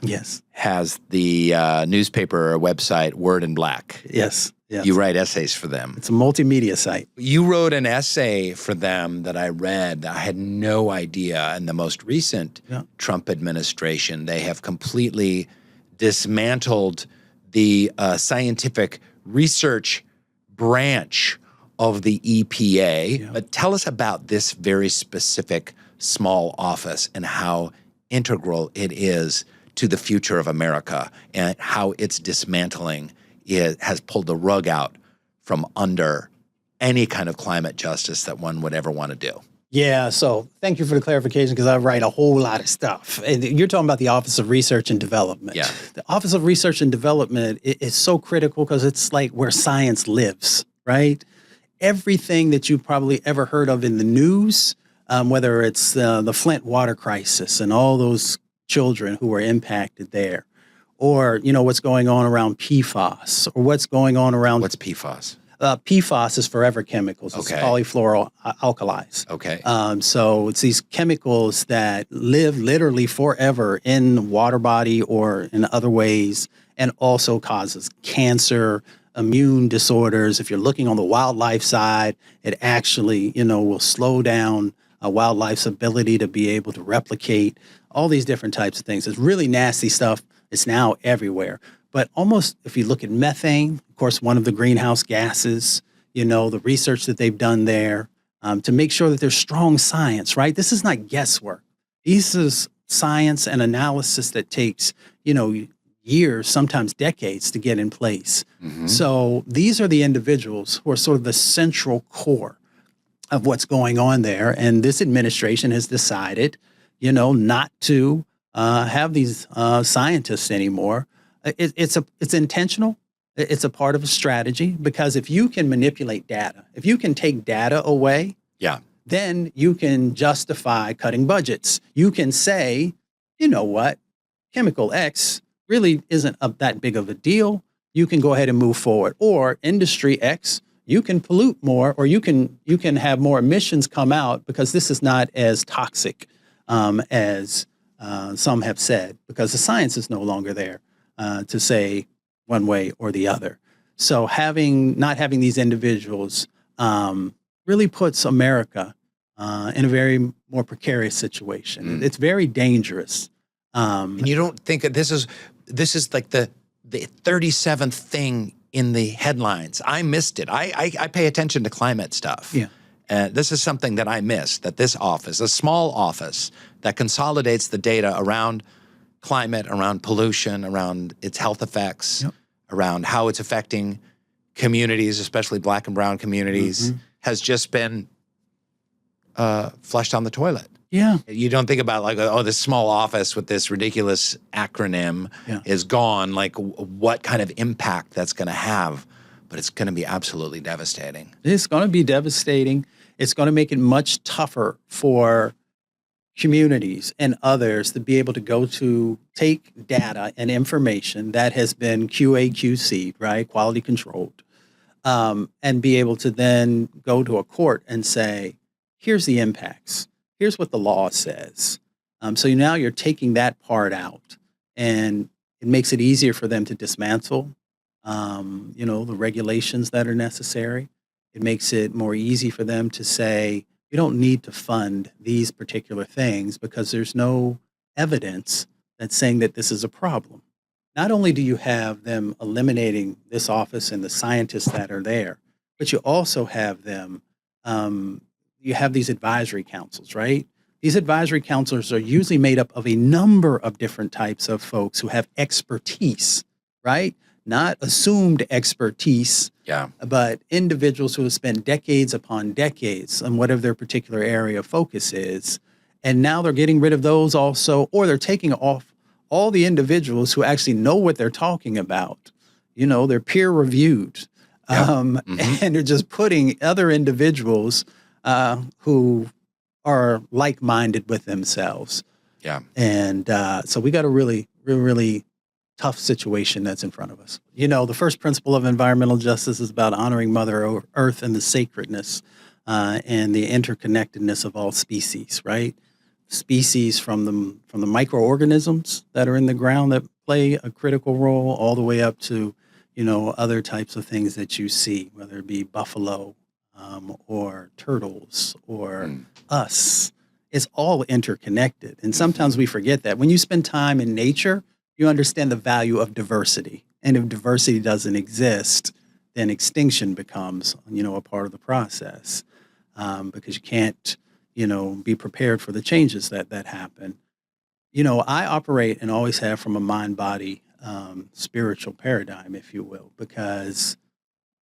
has the newspaper or website Word in Black. Yes. You write essays for them. It's a multimedia site. You wrote an essay for them that I read. I had no idea. In the most recent Trump administration, they have completely dismantled the scientific research branch of the EPA. Yeah. But tell us about this very specific small office and how integral it is to the future of America and how its dismantling has pulled the rug out from under any kind of climate justice that one would ever want to do. Yeah, so thank you for the clarification, because I write a whole lot of stuff. And you're talking about the Office of Research and Development. Yeah. The Office of Research and Development is so critical because it's like where science lives, right? Everything that you've probably ever heard of in the news, whether it's the Flint water crisis and all those children who were impacted there, or, what's going on around PFAS, or what's going on around... What's PFAS? PFAS is forever chemicals. It's polyfluoroalkyls. Okay. So it's these chemicals that live literally forever in water body or in other ways, and also causes cancer, immune disorders. If you're looking on the wildlife side, it actually, will slow down a wildlife's ability to be able to replicate, all these different types of things. It's really nasty stuff. It's now everywhere. But almost, if you look at methane, of course, one of the greenhouse gases, the research that they've done there to make sure that there's strong science, right? This is not guesswork. This is science and analysis that takes, years, sometimes decades to get in place. So these are the individuals who are sort of the central core of what's going on there. And this administration has decided, not to have these scientists anymore. It's intentional. It's a part of a strategy, because if you can manipulate data, if you can take data away, then you can justify cutting budgets. You can say, you know what, chemical X really isn't that big of a deal. You can go ahead and move forward. Or industry X, you can pollute more, or you can have more emissions come out because this is not as toxic as some have said, because the science is no longer there to say one way or the other. So not having these individuals really puts America in a very more precarious situation. It's very dangerous. And you don't think that this is like the 37th thing in the headlines. I missed it. I pay attention to climate stuff. Yeah. This is something that I missed, that this office, a small office that consolidates the data around climate, around pollution, around its health effects, around how it's affecting communities, especially Black and brown communities, has just been flushed down the toilet. Yeah. You don't think about this small office with this ridiculous acronym is gone, what kind of impact that's going to have. But it's going to be absolutely devastating. It's going to be devastating. It's going to make it much tougher for communities and others to be able to go to take data and information that has been QA/QC'd, right, quality controlled, and be able to then go to a court and say, here's the impacts. Here's what the law says. So now you're taking that part out, and it makes it easier for them to dismantle, the regulations that are necessary. It makes it more easy for them to say, you don't need to fund these particular things because there's no evidence that's saying that this is a problem. Not only do you have them eliminating this office and the scientists that are there, but you also have them, you have these advisory councils, right? These advisory councils are usually made up of a number of different types of folks who have expertise, right? Not assumed expertise, but individuals who have spent decades upon decades on whatever their particular area of focus is. And now they're getting rid of those also, or they're taking off all the individuals who actually know what they're talking about. They're peer reviewed. And they're just putting other individuals who are like-minded with themselves. Yeah. And so we got a really, really, really tough situation that's in front of us. The first principle of environmental justice is about honoring Mother Earth and the sacredness and the interconnectedness of all species, right? Species from the microorganisms that are in the ground that play a critical role, all the way up to, other types of things that you see, whether it be buffalo or turtles or us. It's all interconnected. And sometimes we forget that. When you spend time in nature, you understand the value of diversity. And if diversity doesn't exist, then extinction becomes, a part of the process because you can't, be prepared for the changes that happen. I operate and always have from a mind-body spiritual paradigm, if you will, because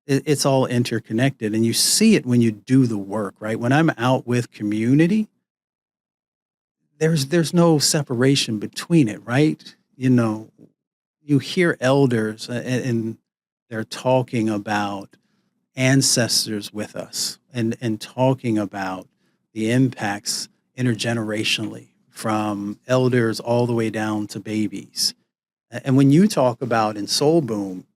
it's all interconnected. And you see it when you do the work, right? When I'm out with community, there's no separation between it, right? You hear elders and they're talking about ancestors with us and talking about the impacts intergenerationally from elders all the way down to babies. And when you talk about in Soul Boom,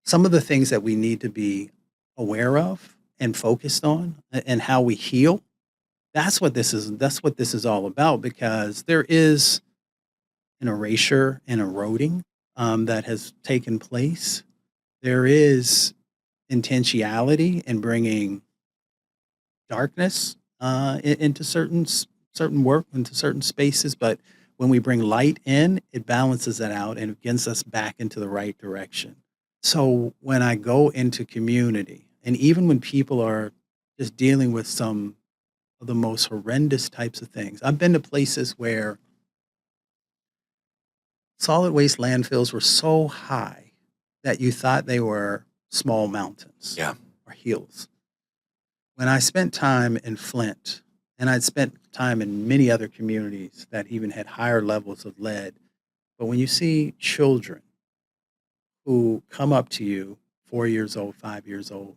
some of the things that we need to be aware of and focused on and how we heal, that's what this is all about, because there is an erasure and eroding that has taken place. there is intentionality in bringing darkness into certain work, into certain spaces. But when we bring light in, it balances that out and it gets us back into the right direction. So when I go into community, and even when people are just dealing with some of the most horrendous types of things, I've been to places where solid waste landfills were so high that you thought they were small mountains Yeah. or hills. When I spent time in Flint, and I'd spent time in many other communities that even had higher levels of lead, but when you see children who come up to you, 4 years old, 5 years old,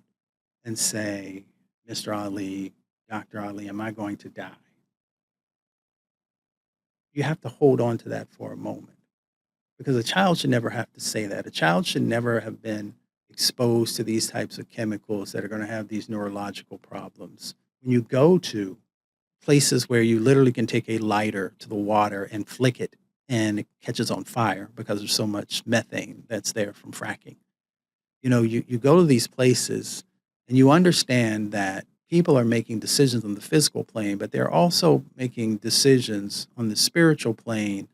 and say, Mr. Ali, Dr. Ali, am I going to die? You have to hold on to that for a moment because a child should never have to say that. A child should never have been exposed to these types of chemicals that are going to have these neurological problems. When you go to places where you literally can take a lighter to the water and flick it and it catches on fire because there's so much methane that's there from fracking. You go to these places and you understand that people are making decisions on the physical plane, but they're also making decisions on the spiritual plane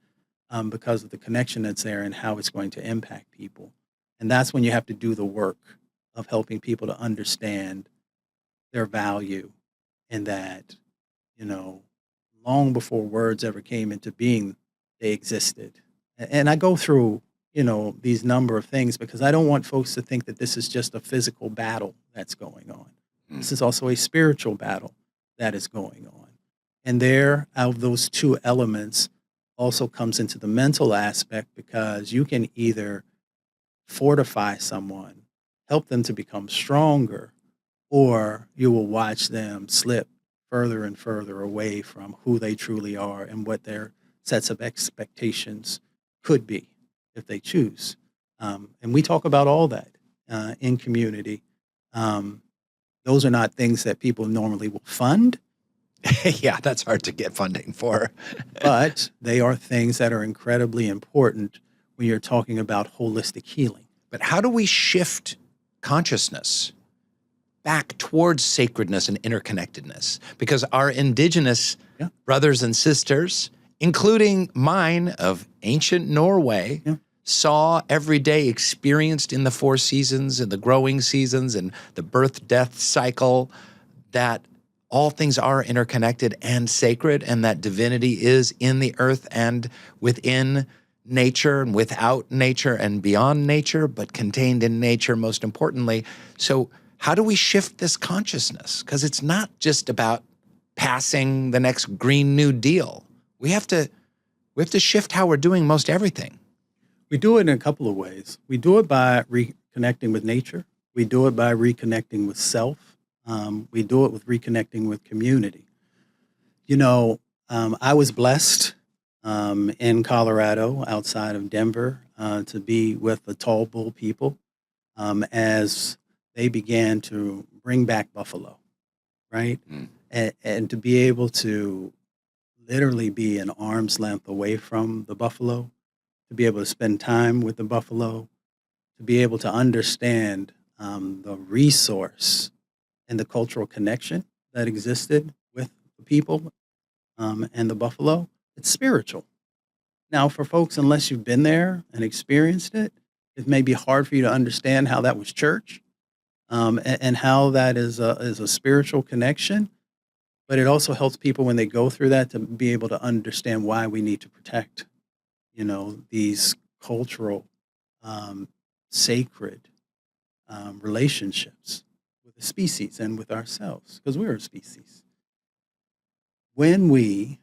because of the connection that's there and how it's going to impact people. And that's when you have to do the work of helping people to understand their value and that, long before words ever came into being, they existed. And I go through, these number of things because I don't want folks to think that this is just a physical battle that's going on. This is also a spiritual battle that is going on. And there, out of those two elements, also comes into the mental aspect because you can either fortify someone, help them to become stronger, or you will watch them slip further and further away from who they truly are and what their sets of expectations could be if they choose. And we talk about all that in community. Those are not things that people normally will fund, Yeah, that's hard to get funding for. but they are things that are incredibly important when you're talking about holistic healing. But how do we shift consciousness back towards sacredness and interconnectedness? Because our indigenous Yeah. brothers and sisters, including mine of ancient Norway, Yeah. saw every day, experienced in the four seasons and the growing seasons and the birth-death cycle, that all things are interconnected and sacred, and that divinity is in the earth and within nature and without nature and beyond nature, but contained in nature most importantly. So how do we shift this consciousness? Because it's not just about passing the next Green New Deal. We have to shift how we're doing most everything. We do it in a couple of ways. We do it by reconnecting with nature. We do it by reconnecting with self. We do it with reconnecting with community. I was blessed in Colorado, outside of Denver, to be with the Tall Bull people as they began to bring back buffalo, right? And to be able to literally be an arm's length away from the buffalo, to be able to spend time with the buffalo, to be able to understand the resource and the cultural connection that existed with the people and the buffalo. It's spiritual. Now, for folks, unless you've been there and experienced it, it may be hard for you to understand how that was church and how that is a spiritual connection. But it also helps people when they go through that to be able to understand why we need to protect, these cultural, sacred relationships with the species and with ourselves, because we're a species. When we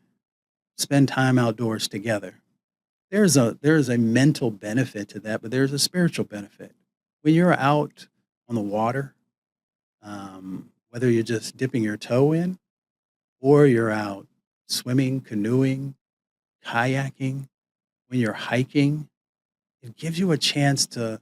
spend time outdoors together, there's a mental benefit to that, but there's a spiritual benefit. When you're out on the water, whether you're just dipping your toe in or you're out swimming, canoeing, kayaking, when you're hiking, it gives you a chance to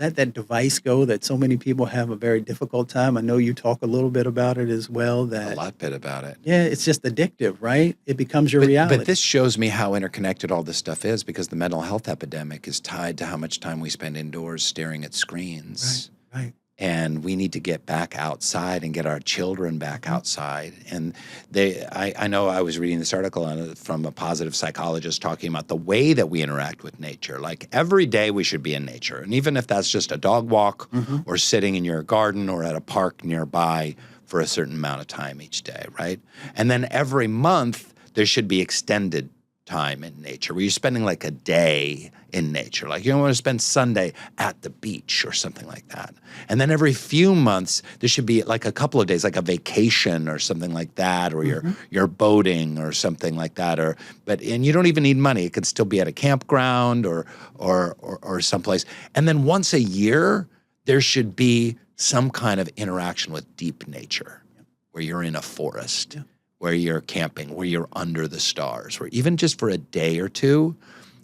let that device go that so many people have a very difficult time. I know you talk a little bit about it as well. A That lot bit about it. yeah, it's just addictive, right? It becomes your reality. But this shows me how interconnected all this stuff is, because the mental health epidemic is tied to how much time we spend indoors staring at screens. Right. And we need to get back outside and get our children back outside. And I know I was reading this article on it from a positive psychologist talking about the way that we interact with nature. Like every day we should be in nature. And even if that's just a dog walk or sitting in your garden or at a park nearby for a certain amount of time each day, right? And then every month there should be extended time in nature where you're spending like a day in nature. Like you don't want to spend Sunday at the beach or something like that. And then every few months there should be like a couple of days, like a vacation or something like that, or you're boating or something like that. And you don't even need money. It could still be at a campground or someplace. And then once a year there should be some kind of interaction with deep nature where you're in a forest. Where you're camping, where you're under the stars, where even just for a day or two,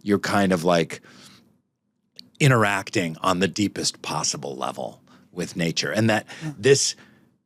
you're kind of like interacting on the deepest possible level with nature. And that this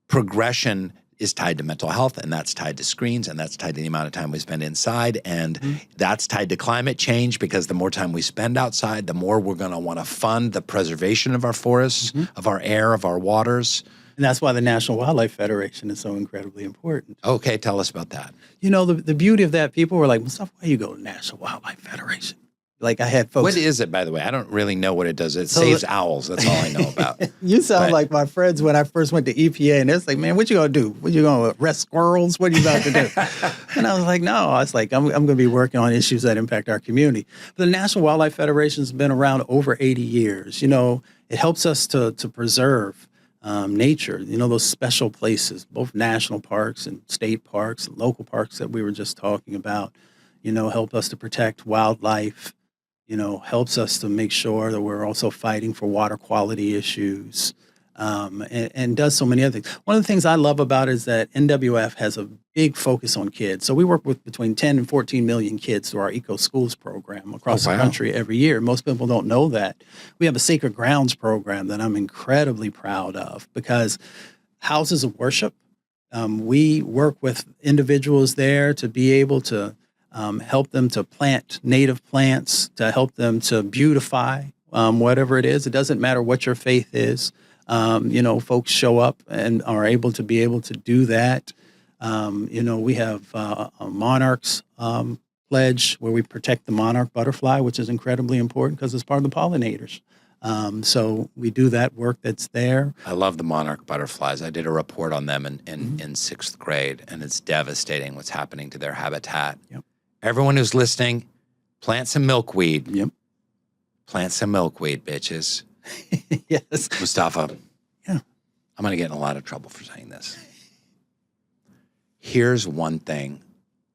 progression is tied to mental health, and that's tied to screens, and that's tied to the amount of time we spend inside, and that's tied to climate change, because the more time we spend outside, the more we're going to want to fund the preservation of our forests, of our air, of our waters. And that's why the National Wildlife Federation is so incredibly important. Okay, tell us about that. You know, the beauty of that, people were like, Mustafa, why you go to National Wildlife Federation? Like I had folks. What is it, by the way? I don't really know what it does. It saves owls. That's all I know about. You sound like my friends when I first went to EPA, and it's like, man, what you going to do? What you going to arrest squirrels? What are you about to do? And I was like, no. I was like, I'm going to be working on issues that impact our community. But the National Wildlife Federation has been around over 80 years. You know, it helps us to preserve nature, you know, those special places, both national parks and state parks and local parks that we were just talking about, you know, help us to protect wildlife, you know, helps us to make sure that we're also fighting for water quality issues, and does so many other things. One of the things I love about it is that NWF has a big focus on kids. So we work with between 10 and 14 million kids through our Eco Schools program across the country every year. Most people don't know that. We have a Sacred Grounds program that I'm incredibly proud of, because houses of worship, we work with individuals there to be able to help them to plant native plants, to help them to beautify whatever it is. It doesn't matter what your faith is. You know, folks show up and are able to do that. You know, we have a monarchs pledge where we protect the monarch butterfly, which is incredibly important because it's part of the pollinators. So we do that work that's there. I love the monarch butterflies. I did a report on them in sixth grade, and it's devastating what's happening to their habitat. Yep. Everyone who's listening, plant some milkweed. Yep. Plant some milkweed, bitches. Yes. Mustafa. Yeah. I'm going to get in a lot of trouble for saying this. Here's one thing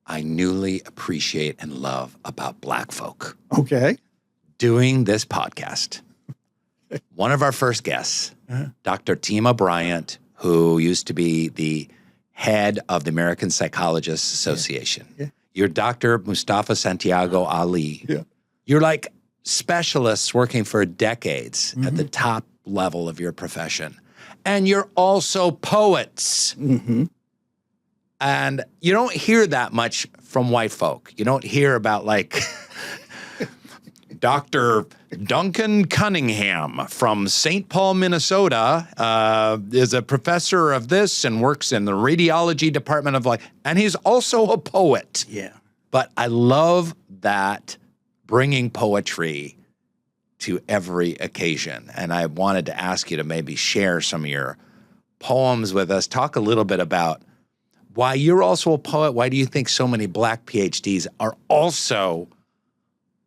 I newly appreciate and love about Black folk. Okay. Doing this podcast. One of our first guests, Dr. Tima Bryant, who used to be the head of the American Psychologists Association. Yeah. You're Dr. Mustafa Santiago Ali. Yeah. You're like specialists working for decades at the top level of your profession. And you're also poets. And you don't hear that much from white folk. You don't hear about like Dr. Duncan Cunningham from St. Paul, Minnesota, is a professor of this and works in the radiology department of and he's also a poet. Yeah. But I love that bringing poetry to every occasion. And I wanted to ask you to maybe share some of your poems with us. Talk a little bit about why you're also a poet. Why do you think so many Black PhDs are also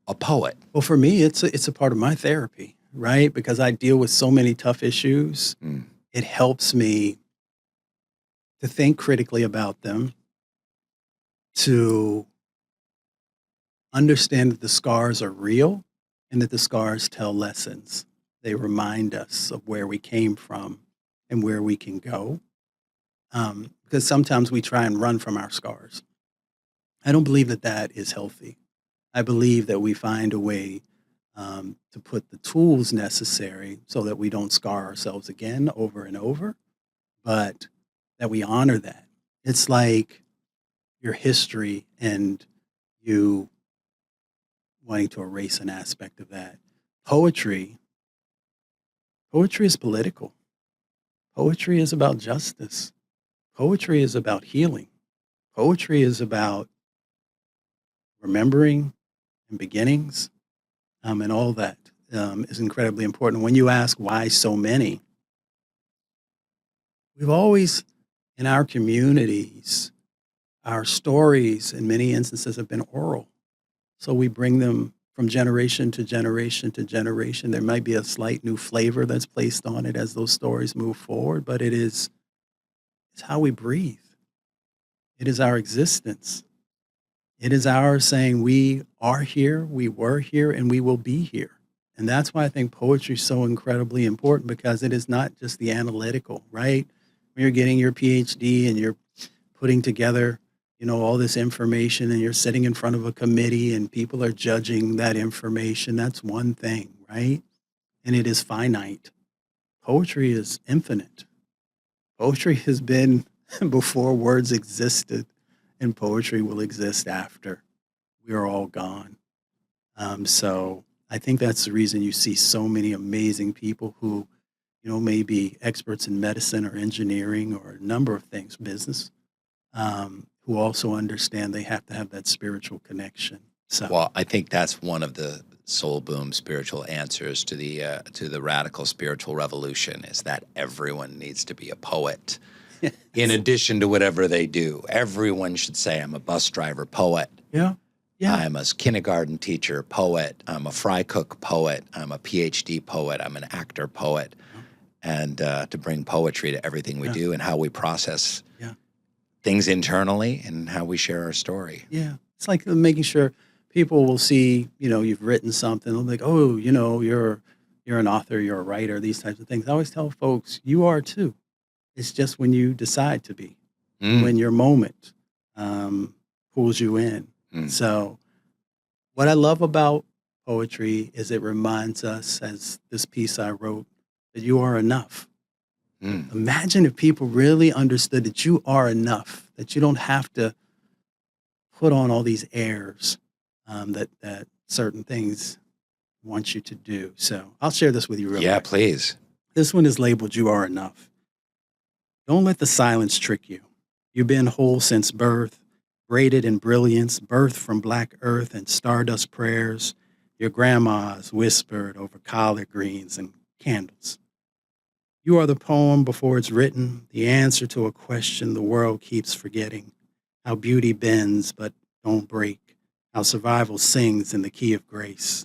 a poet? Well, for me, it's a part of my therapy, right? Because I deal with so many tough issues. It helps me to think critically about them, to understand that the scars are real and that the scars tell lessons. They remind us of where we came from and where we can go. Because sometimes we try and run from our scars. I don't believe that that is healthy. I believe that we find a way to put the tools necessary so that we don't scar ourselves again over and over, but that we honor that. It's like your history and you wanting to erase an aspect of that. Poetry is political. Poetry is about justice. Poetry is about healing. Poetry is about remembering and beginnings, and all that is incredibly important. When you ask why so many, we've always, in our communities, our stories in many instances have been oral. So we bring them from generation to generation to generation. There might be a slight new flavor that's placed on it as those stories move forward, but it's how we breathe. It is our existence. It is our saying we are here, we were here, and we will be here. And that's why I think poetry is so incredibly important, because it is not just the analytical, right? When you're getting your PhD and you're putting together, all this information, and you're sitting in front of a committee and people are judging that information, that's one thing, right? And it is finite. Poetry is infinite. Poetry has been before words existed, and poetry will exist after we are all gone. So I think that's the reason you see so many amazing people who, may be experts in medicine or engineering or a number of things, business, who also understand they have to have that spiritual connection. So, Well, I think that's one of the soul boom spiritual answers to the radical spiritual revolution, is that everyone needs to be a poet. In addition to whatever they do, everyone should say, I'm a bus driver poet. yeah, I'm a kindergarten teacher poet. I'm a fry cook poet. I'm a PhD poet. I'm an actor poet. And to bring poetry to everything we do and how we process things internally and how we share our story. Yeah. It's like making sure people will see, you've written something. They'll be like, oh, you're an author, you're a writer, these types of things. I always tell folks, you are too. It's just when you decide to be, when your moment pulls you in. So what I love about poetry is it reminds us, as this piece I wrote, that you are enough. Imagine if people really understood that you are enough, that you don't have to put on all these airs that certain things want you to do. So I'll share this with you real quick. Yeah, please. This one is labeled You Are Enough. Don't let the silence trick you. You've been whole since birth, braided in brilliance, birthed from black earth and stardust prayers. Your grandmas whispered over collard greens and candles. You are the poem before it's written, the answer to a question the world keeps forgetting. How beauty bends but don't break, how survival sings in the key of grace.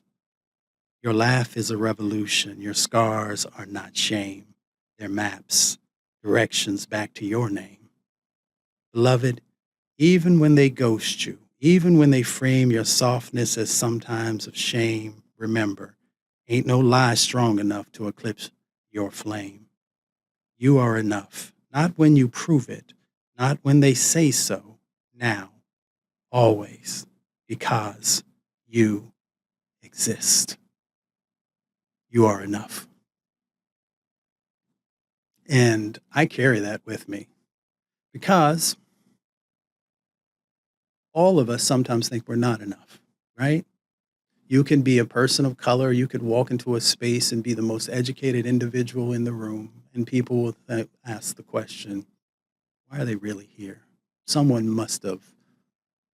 Your laugh is a revolution, your scars are not shame. They're maps, directions back to your name. Beloved, even when they ghost you, even when they frame your softness as sometimes of shame, remember, ain't no lie strong enough to eclipse your flame. You are enough, not when you prove it, not when they say so, now, always, because you exist. You are enough. And I carry that with me because all of us sometimes think we're not enough, right? You can be a person of color. You could walk into a space and be the most educated individual in the room, and people will ask the question, why are they really here? Someone must have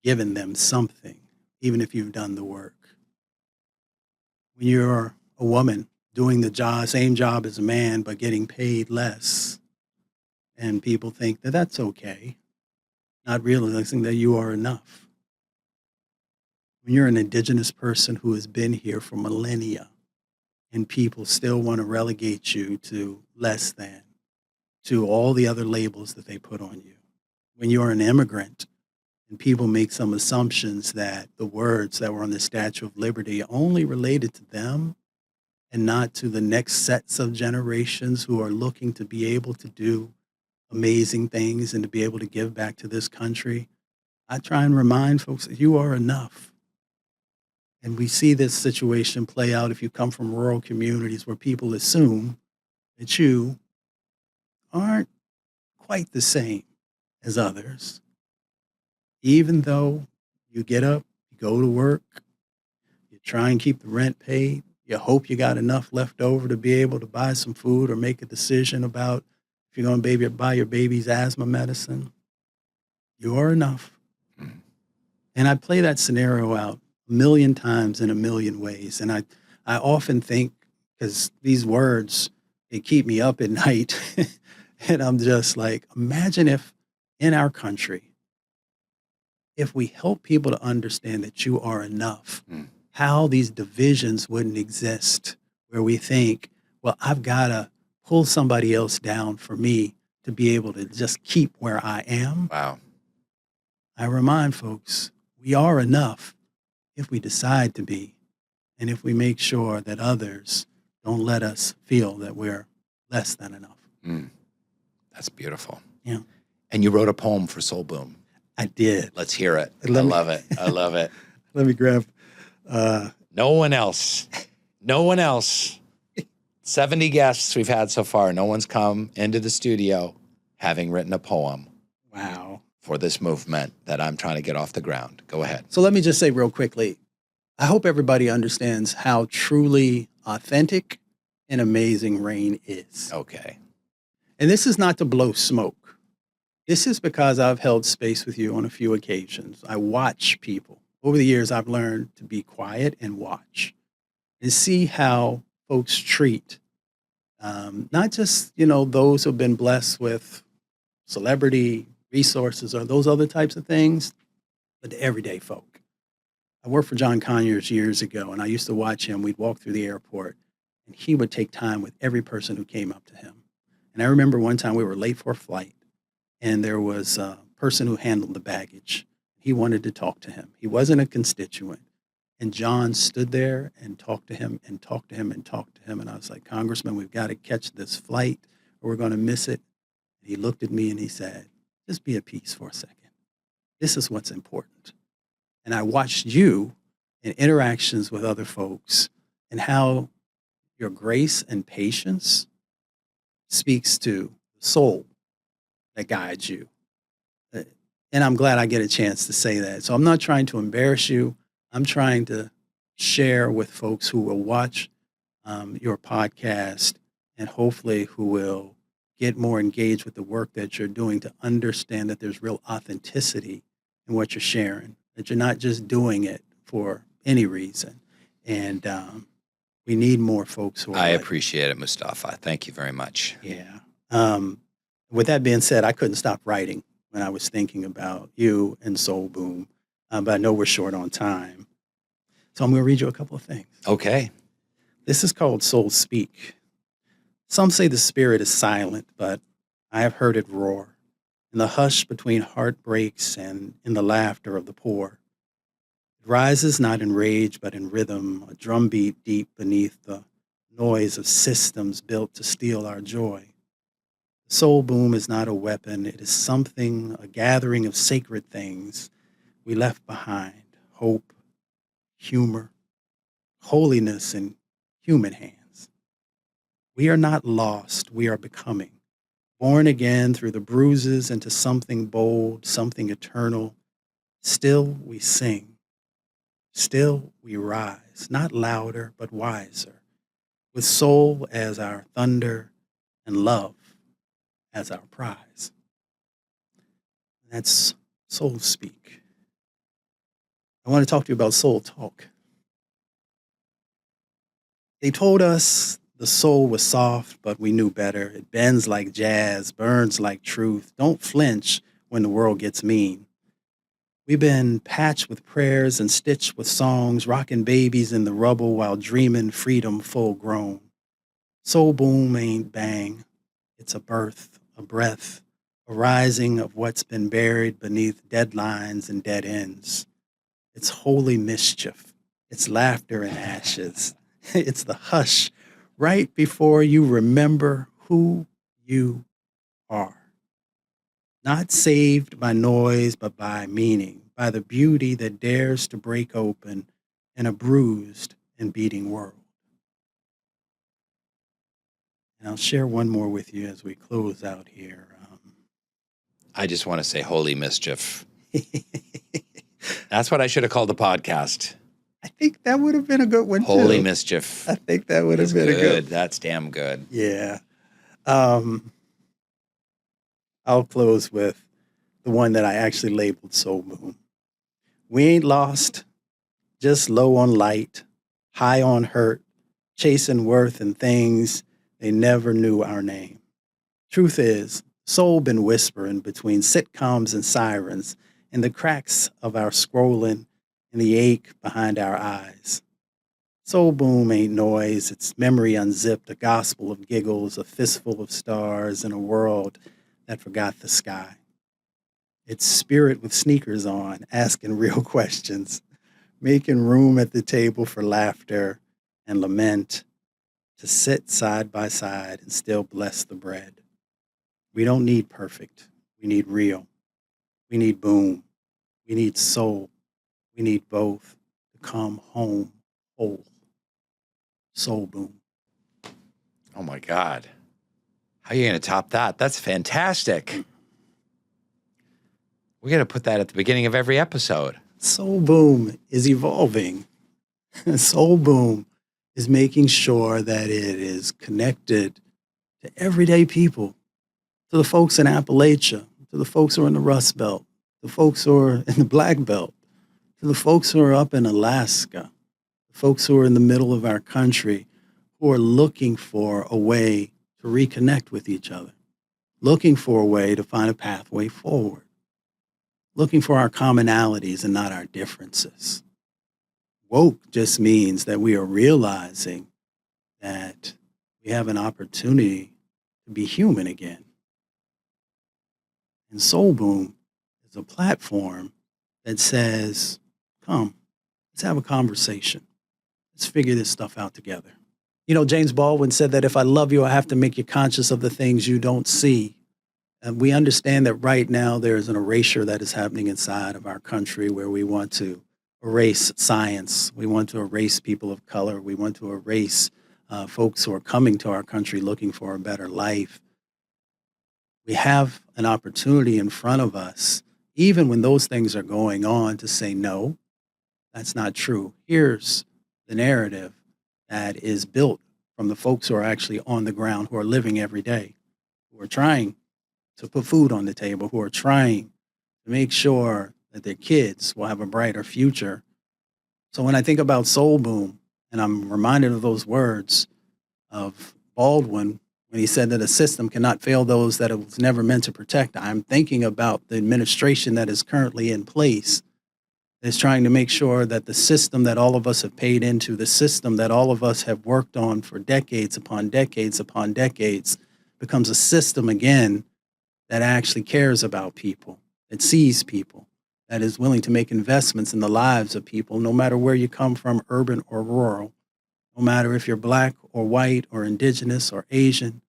given them something, even if you've done the work. When you're a woman doing the same job as a man, but getting paid less, and people think that that's okay, not realizing that you are enough. When you're an indigenous person who has been here for millennia, and people still want to relegate you to less than, to all the other labels that they put on you. When you're an immigrant, and people make some assumptions that the words that were on the Statue of Liberty only related to them and not to the next sets of generations who are looking to be able to do amazing things and to be able to give back to this country. I try and remind folks that you are enough. And we see this situation play out if you come from rural communities where people assume that you aren't quite the same as others. Even though you get up, you go to work, you try and keep the rent paid, you hope you got enough left over to be able to buy some food or make a decision about if you're going to buy your baby's asthma medicine, you are enough. And I play that scenario out a million times in a million ways. And I often think, because these words, they keep me up at night. And I'm just like, imagine if in our country, if we help people to understand that you are enough, how these divisions wouldn't exist, where we think, well, I've got to pull somebody else down for me to be able to just keep where I am. Wow. I remind folks, we are enough if we decide to be, and if we make sure that others don't let us feel that we're less than enough. That's beautiful. Yeah. And you wrote a poem for Soul Boom. I did. Let's hear it. I love it. I love it. Let me grab. No one else. 70 guests we've had so far. No one's come into the studio having written a poem. Wow. For this movement that I'm trying to get off the ground. Go ahead. So let me just say real quickly, I hope everybody understands how truly authentic and amazing Rain is. Okay. And this is not to blow smoke. This is because I've held space with you on a few occasions. I watch people. Over the years, I've learned to be quiet and watch and see how folks treat not just, those who've been blessed with celebrity, resources, or those other types of things, but the everyday folk. I worked for John Conyers years ago, and I used to watch him. We'd walk through the airport, and he would take time with every person who came up to him. And I remember one time we were late for a flight, and there was a person who handled the baggage. He wanted to talk to him. He wasn't a constituent. And John stood there and talked to him and talked to him and talked to him. And I was like, Congressman, we've got to catch this flight or we're going to miss it. And he looked at me and he said, just be at peace for a second. This is what's important. And I watched you in interactions with other folks and how your grace and patience speaks to the soul that guides you. And I'm glad I get a chance to say that. So I'm not trying to embarrass you. I'm trying to share with folks who will watch your podcast and hopefully who will get more engaged with the work that you're doing to understand that there's real authenticity in what you're sharing, that you're not just doing it for any reason. And we need more folks who are I appreciate it, Mustafa. Thank you very much. Yeah. With that being said, I couldn't stop writing when I was thinking about you and Soul Boom, but I know we're short on time. So I'm going to read you a couple of things. Okay. This is called Soul Speak. Some say the spirit is silent, but I have heard it roar in the hush between heartbreaks and in the laughter of the poor. It rises not in rage, but in rhythm, a drumbeat deep beneath the noise of systems built to steal our joy. The soul boom is not a weapon. It is something, a gathering of sacred things we left behind, hope, humor, holiness in human hands. We are not lost. We are becoming, born again through the bruises into something bold, something eternal. Still we sing. Still we rise, not louder, but wiser, with soul as our thunder and love as our prize. That's Soul Speak. I want to talk to you about Soul Talk. They told us the soul was soft, but we knew better. It bends like jazz, burns like truth. Don't flinch when the world gets mean. We've been patched with prayers and stitched with songs, rocking babies in the rubble while dreaming freedom full grown. Soul boom ain't bang. It's a birth, a breath, a rising of what's been buried beneath deadlines and dead ends. It's holy mischief. It's laughter in ashes. It's the hush right before you remember who you are. Not saved by noise, but by meaning, by the beauty that dares to break open in a bruised and beating world. And I'll share one more with you as we close out here. I just want to say holy mischief. That's what I should have called the podcast. I think that would have been a good one, Holy too. mischief. I think that would have That's been a good. That's damn good. Yeah. I'll close with the one that I actually labeled Soul Boom. We ain't lost, just low on light, high on hurt, chasing worth and things they never knew our name. Truth is, soul been whispering between sitcoms and sirens in the cracks of our scrolling and the ache behind our eyes. Soul boom ain't noise, it's memory unzipped, a gospel of giggles, a fistful of stars in a world that forgot the sky. It's spirit with sneakers on, asking real questions, making room at the table for laughter and lament, to sit side by side and still bless the bread. We don't need perfect, we need real. We need boom, we need soul, we need both to come home whole. Soul boom. Oh my God. How are you going to top that? That's fantastic. We're going to put that at the beginning of every episode. Soul boom is evolving. Soul boom is making sure that it is connected to everyday people, to the folks in Appalachia, to the folks who are in the Rust Belt, the folks who are in the Black Belt, to the folks who are up in Alaska, the folks who are in the middle of our country, who are looking for a way to reconnect with each other, looking for a way to find a pathway forward, looking for our commonalities and not our differences. Woke just means that we are realizing that we have an opportunity to be human again. And Soul Boom is a platform that says, come, let's have a conversation. Let's figure this stuff out together. You know, James Baldwin said that if I love you, I have to make you conscious of the things you don't see. And we understand that right now there is an erasure that is happening inside of our country where we want to erase science. We want to erase people of color. We want to erase folks who are coming to our country looking for a better life. We have an opportunity in front of us, even when those things are going on, to say, no, that's not true. Here's the narrative that is built from the folks who are actually on the ground, who are living every day, who are trying to put food on the table, who are trying to make sure that their kids will have a brighter future. So when I think about Soul Boom, and I'm reminded of those words of Baldwin when he said that a system cannot fail those that it was never meant to protect, I'm thinking about the administration that is currently in place, is trying to make sure that the system that all of us have paid into, the system that all of us have worked on for decades upon decades upon decades, becomes a system again that actually cares about people, that sees people, that is willing to make investments in the lives of people, no matter where you come from, urban or rural, no matter if you're Black or white or indigenous or Asian.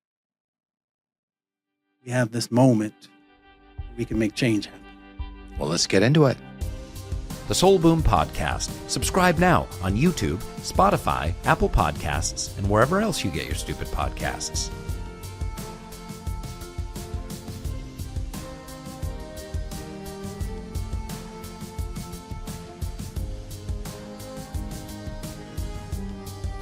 We have this moment where we can make change happen. Well, let's get into it. The Soul Boom Podcast. Subscribe now on YouTube, Spotify, Apple Podcasts, and wherever else you get your stupid podcasts.